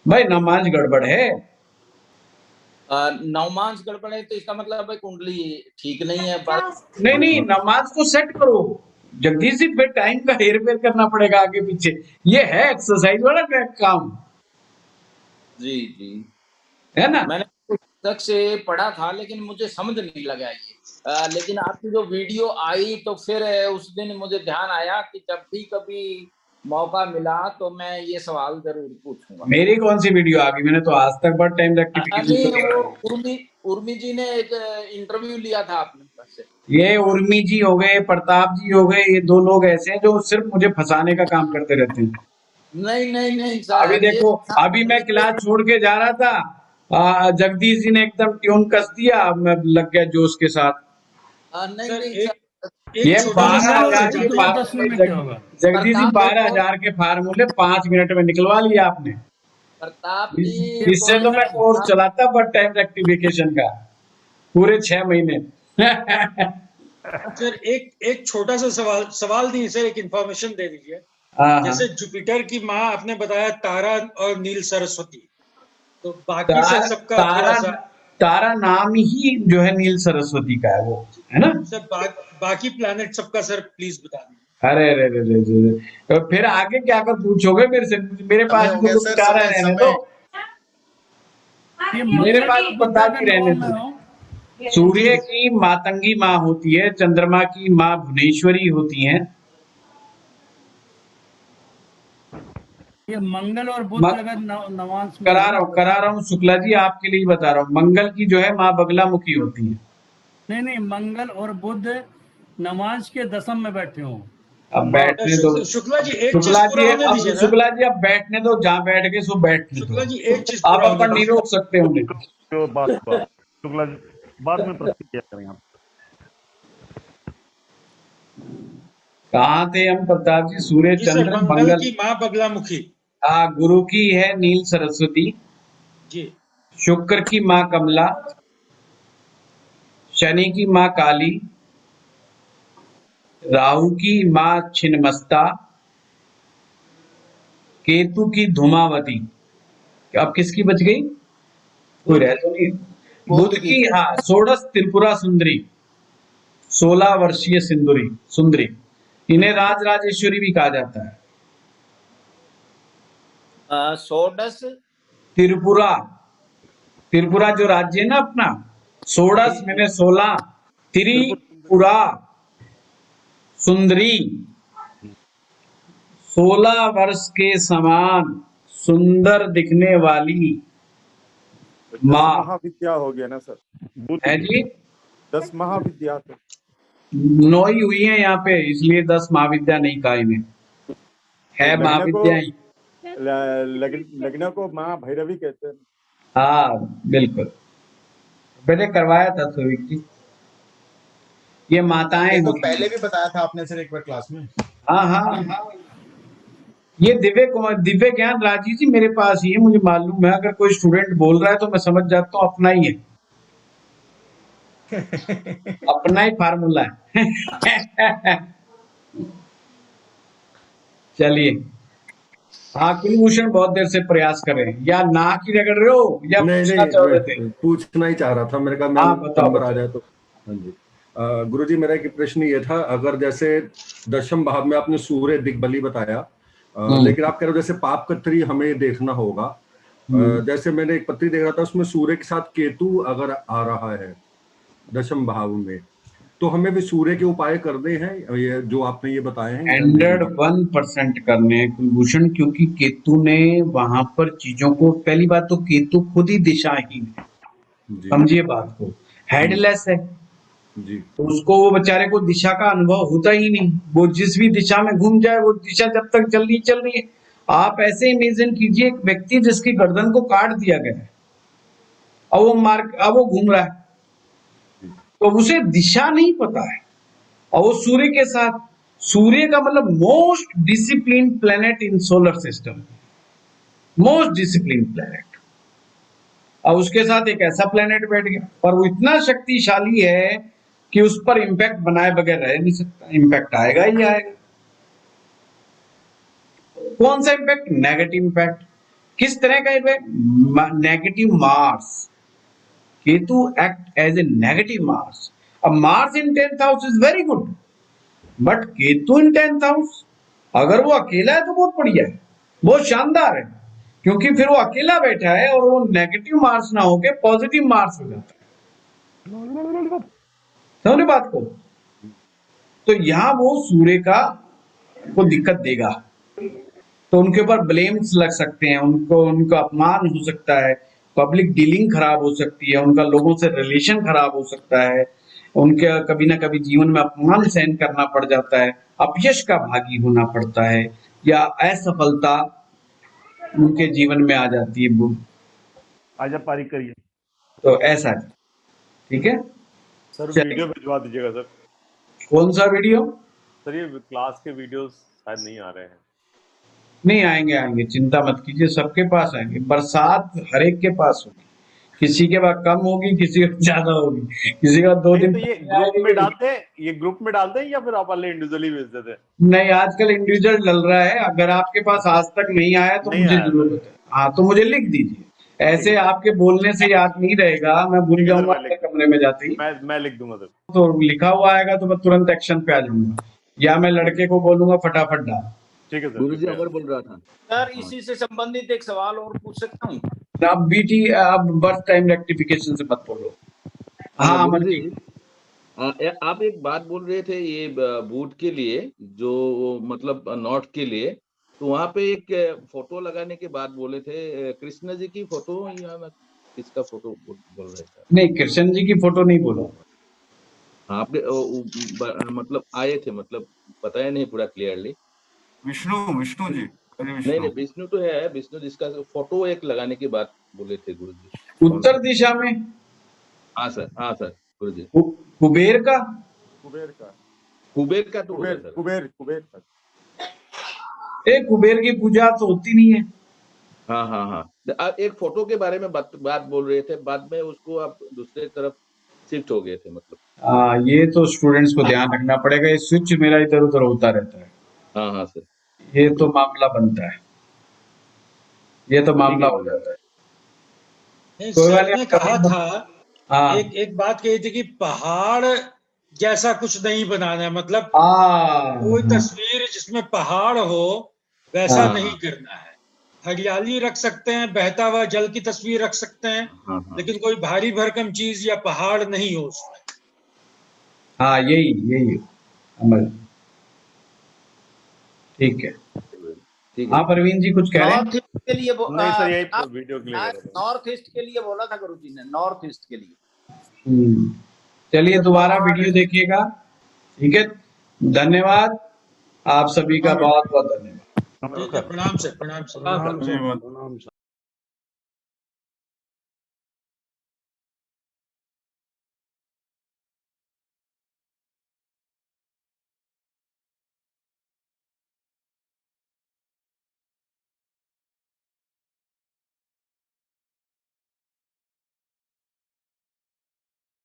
भाई नवमांश गड़बड़ है। नवमांश गड़बड़ है तो इसका मतलब है कुंडली ठीक नहीं है। नहीं, नवमांश को सेट करो जगदीश जी, फिर टाइम का हेर फेर करना पड़ेगा आगे पीछे, ये है एक्सरसाइज वाला काम। जी जी है ना। मैंने पुस्तक से पढ़ा था लेकिन मुझे समझ नहीं लगा ये। लेकिन आपकी जो वीडियो आई तो फिर उस दिन मुझे ध्यान आया कि जब भी कभी मौका मिला तो मैं ये सवाल जरूर पूछूंगा। मेरी कौन सी वीडियो आ गई? मैंने तो आज तक बर्थ टाइम रेक्टिफिकेशन। उर्मी जी ने एक इंटरव्यू लिया था आपने से। ये उर्मी जी हो गए, प्रताप जी हो गए, ये दो लोग ऐसे हैं जो सिर्फ मुझे फंसाने का काम करते रहते हैं। नहीं अभी देखो, अभी मैं क्लास छोड़ के जा रहा था, जगदीश जी ने एकदम ट्यून कस दिया, मैं लग गया जोश के साथ। ये 12,000 के फार्मूले, जगदीश जी 12,000 के फार्मूले 5 मिनट में निकलवा लिया आपने। प्रताप इससे तो मैं कोर्स चलाता बर्थ टाइम रेक्टिफिकेशन का पूरे 6 महीने। सर एक छोटा सा सवाल नहीं सर, एक इंफॉर्मेशन दे दीजिए। जैसे जुपिटर की माँ आपने बताया तारा और नील सरस्वती, तो बाकी से सबका तारा नाम ही जो है नील सरस्वती का है, वो है ना सर। बाकी प्लैनेट सबका सर प्लीज बता दीजिए। अरे फिर आगे क्या कर पूछोगे मेरे से? मेरे पास तारा रहने दो, मेरे पास बता भी रहने दो। सूर्य की मातंगी माँ होती है, चंद्रमा की माँ भुवनेश्वरी होती है। ये मंगल और बुध अगर नवमांश करा रहा हूँ शुक्ला जी, आपके लिए बता रहा हूँ। मंगल की जो है माँ बगलामुखी होती है, नहीं, मंगल और बुध नमाज के दशम में बैठे हों। अब बैठने दो शुक्ला जी, एक चीज शुक्ला जी, पूरा होने दीजिए अब ना। शुक्ला जी अब बैठने दो, जहाँ बैठ गए सो बैठने शुक्ला जी, दो, एक चीज आप पूरा अपन होने नहीं रोक सकते उन्हें। जो बात हुआ शुक्ला जी बाद में प्रतिक्रिया करें आप। कहाँ थे हम प्रताप जी? सूर्य जी सर, चंद्र मंगल मंगल, की माँ बगलामुखी गुरु की है नील सरस्वती, जी, शुक्र की माँ कमला, शनि की माँ काली, राहु की माँ छिन्नमस्ता, केतु की धूमावती। अब किसकी बच गई? कोई रह तो नहीं। बुध की षोडश त्रिपुरा सुंदरी, 16 वर्षीय सिंदूरी सुंदरी, इन्हें राज राजेश्वरी भी कहा जाता है। षोडश त्रिपुरा, त्रिपुरा जो राज्य है ना अपना, षोडश मैंने 16, त्रिपुरा सुंदरी, 16 वर्ष के समान सुंदर दिखने वाली माँ। महाविद्या हो गया ना सर, है जी, 10 महाविद्या तो 9 ही हुई है यहाँ पे, इसलिए 10 महाविद्या नहीं कहा इन्हें, है महाविद्या ही। लग्न को माँ भैरवी कहते हैं। हाँ बिल्कुल, मैंने करवाया था सुविक जी, ये माताएं तो पहले भी बताया था आपने सर एक बार क्लास में। हाँ, ये दिव्य ज्ञान राजीव जी मेरे पास ही है, मुझे मालूम है। अगर कोई स्टूडेंट बोल रहा है तो मैं समझ जाता हूँ अपना ही है, अपना ही फार्मूला है। चलिए, हाँ कुलभूषण बहुत देर से प्रयास कर रहे हैं, या नाक ही रगड़ रहे हो या पूछना चाह रहे थे? पूछना ही चाह रहा था, मेरे का नंबर आ जाए तो। हाँ जी, गुरुजी मेरा एक प्रश्न ये था, अगर जैसे 10वें भाव में आपने सूर्य दिग्बली बताया, लेकिन आप कह रहे हो जैसे पाप कत्री हमें देखना होगा, जैसे मैंने एक पत्री देख रहा था उसमें सूर्य के साथ केतु अगर आ रहा है 10वें भाव में, तो हमें भी सूर्य के उपाय करने हैं, ये जो आपने ये बताए हैं 101% करने हैं कुलभूषण, क्योंकि केतु ने वहां पर चीजों को, पहली बात तो केतु खुद ही दिशाहीन है, समझिए बात को, हेडलेस है जी, तो उसको, वो बेचारे को दिशा का अनुभव होता ही नहीं, वो जिस भी दिशा में घूम जाए वो दिशा जब तक चल रही है। आप ऐसे इमेजिन कीजिए एक व्यक्ति जिसकी गर्दन को काट दिया गया है, अब वो घूम रहा है, तो उसे दिशा नहीं पता है, और वो सूर्य के साथ, सूर्य का मतलब most discipline planet in solar system, most discipline planet, और उसके साथ एक ऐसा प्लेनेट बैठ गया, पर वो इतना शक्तिशाली है कि उस पर इम्पैक्ट बनाए बगैर रह नहीं सकता, इम्पैक्ट आएगा ही आएगा। कौन सा इम्पैक्ट? Negative impact. किस तरह का impact? Negative Mars, Ketu act as a negative Mars. अब Mars in 10th house is very good, but Ketu in 10th house अगर वो अकेला है तो बहुत बढ़िया है, बहुत शानदार है, क्योंकि फिर वो अकेला बैठा है और वो नेगेटिव मार्स ना होके पॉजिटिव मार्स हो जाता है, समझे बात को? तो यहाँ वो सूर्य का को दिक्कत देगा, तो उनके ऊपर ब्लेम्स लग सकते हैं, उनका अपमान हो सकता है, पब्लिक डीलिंग खराब हो सकती है, उनका लोगों से रिलेशन खराब हो सकता है, उनके कभी ना कभी जीवन में अपमान सहन करना पड़ जाता है, अपयश का भागी होना पड़ता है, या असफलता उनके जीवन में आ जाती है। आजा पारी करिए, तो ऐसा है, ठीक है सर। वीडियो भिजवा दीजिएगा सर। कौन सा वीडियो? सर ये क्लास के वीडियोस शायद नहीं आ रहे हैं। नहीं आएंगे, चिंता मत कीजिए, सबके पास आएंगे। बरसात हर एक के पास होगी, किसी के पास कम होगी, किसी के ज्यादा होगी, किसी का 2 दिन। तो ये ग्रुप में डालते हैं, या फिर आप वाले इंडिविजुअली भेज देते हैं? नहीं, आजकल इंडिविजुअल डल रहा है। अगर आपके पास आज तक नहीं आया तो मुझे जरूरत है, हाँ तो मुझे लिख दीजिए, ऐसे आपके बोलने से याद नहीं रहेगा, मैं भूल जाऊंगा कमरे में जाते ही। मैं लिख दूंगा सर। तो लिखा हुआ आएगा तो मैं तुरंत एक्शन पे आ जाऊंगा, या मैं लड़के को बोलूंगा फटाफट डाल। ठीक है सर। गुरुजी अमर बोल रहा था सर, इसी से संबंधित एक सवाल और पूछ सकता हूँ? आप बीटी, आप बर्थ टाइम रेक्टिफिकेशन से मत बोलो। हाँ अमर जी, आप एक बात बोल रहे थे ये बूट के लिए, जो मतलब नॉर्थ के लिए, तो वहाँ पे एक फोटो लगाने के बाद बोले थे कृष्ण जी की फोटो, या किसका फोटो बोल रहे थे? नहीं कृष्ण जी की फोटो नहीं बोला, हाँ, आपने मतलब आए थे, मतलब बताया नहीं पूरा क्लियरली। विष्णु जी, नहीं, विष्णु तो है, विष्णु जिसका फोटो एक लगाने की बात बोले थे गुरुजी। उत्तर दिशा में। हाँ सर गुरुजी। कुबेर का तो बोले सर। कुबेर का। कुबेर की पूजा तो होती नहीं है। हाँ। एक फोटो के बारे में बात बोल रहे थे, बाद में उसको आप दूसरे तरफ शिफ्ट हो गए थे मतलब। ये तो स्टूडेंट्स को ध्यान रखना पड़ेगा, ये स्विच मेरा इधर उधर होता रहता है। हाँ सर, ये तो मामला बनता है, ये तो मामला हो जाता है। नहीं, सर ने कहा था, एक बात कही थी कि पहाड़ जैसा कुछ नहीं बनाना है, मतलब कोई तस्वीर जिसमें पहाड़ हो वैसा नहीं करना है। हरियाली रख सकते हैं, बहता हुआ जल की तस्वीर रख सकते हैं, लेकिन कोई भारी भरकम चीज या पहाड़ नहीं हो उसमें। हाँ, यही अमल, ठीक है। हाँ प्रवीण जी कुछ कह रहे हैं? नॉर्थ ईस्ट के लिए नहीं सर, यही वीडियो क्लियर नॉर्थ ईस्ट के लिए बोला था गुरुजी ने, नॉर्थ ईस्ट के लिए। चलिए दोबारा वीडियो देखिएगा, ठीक है। धन्यवाद आप सभी का, बहुत बहुत धन्यवाद। प्रणाम सर।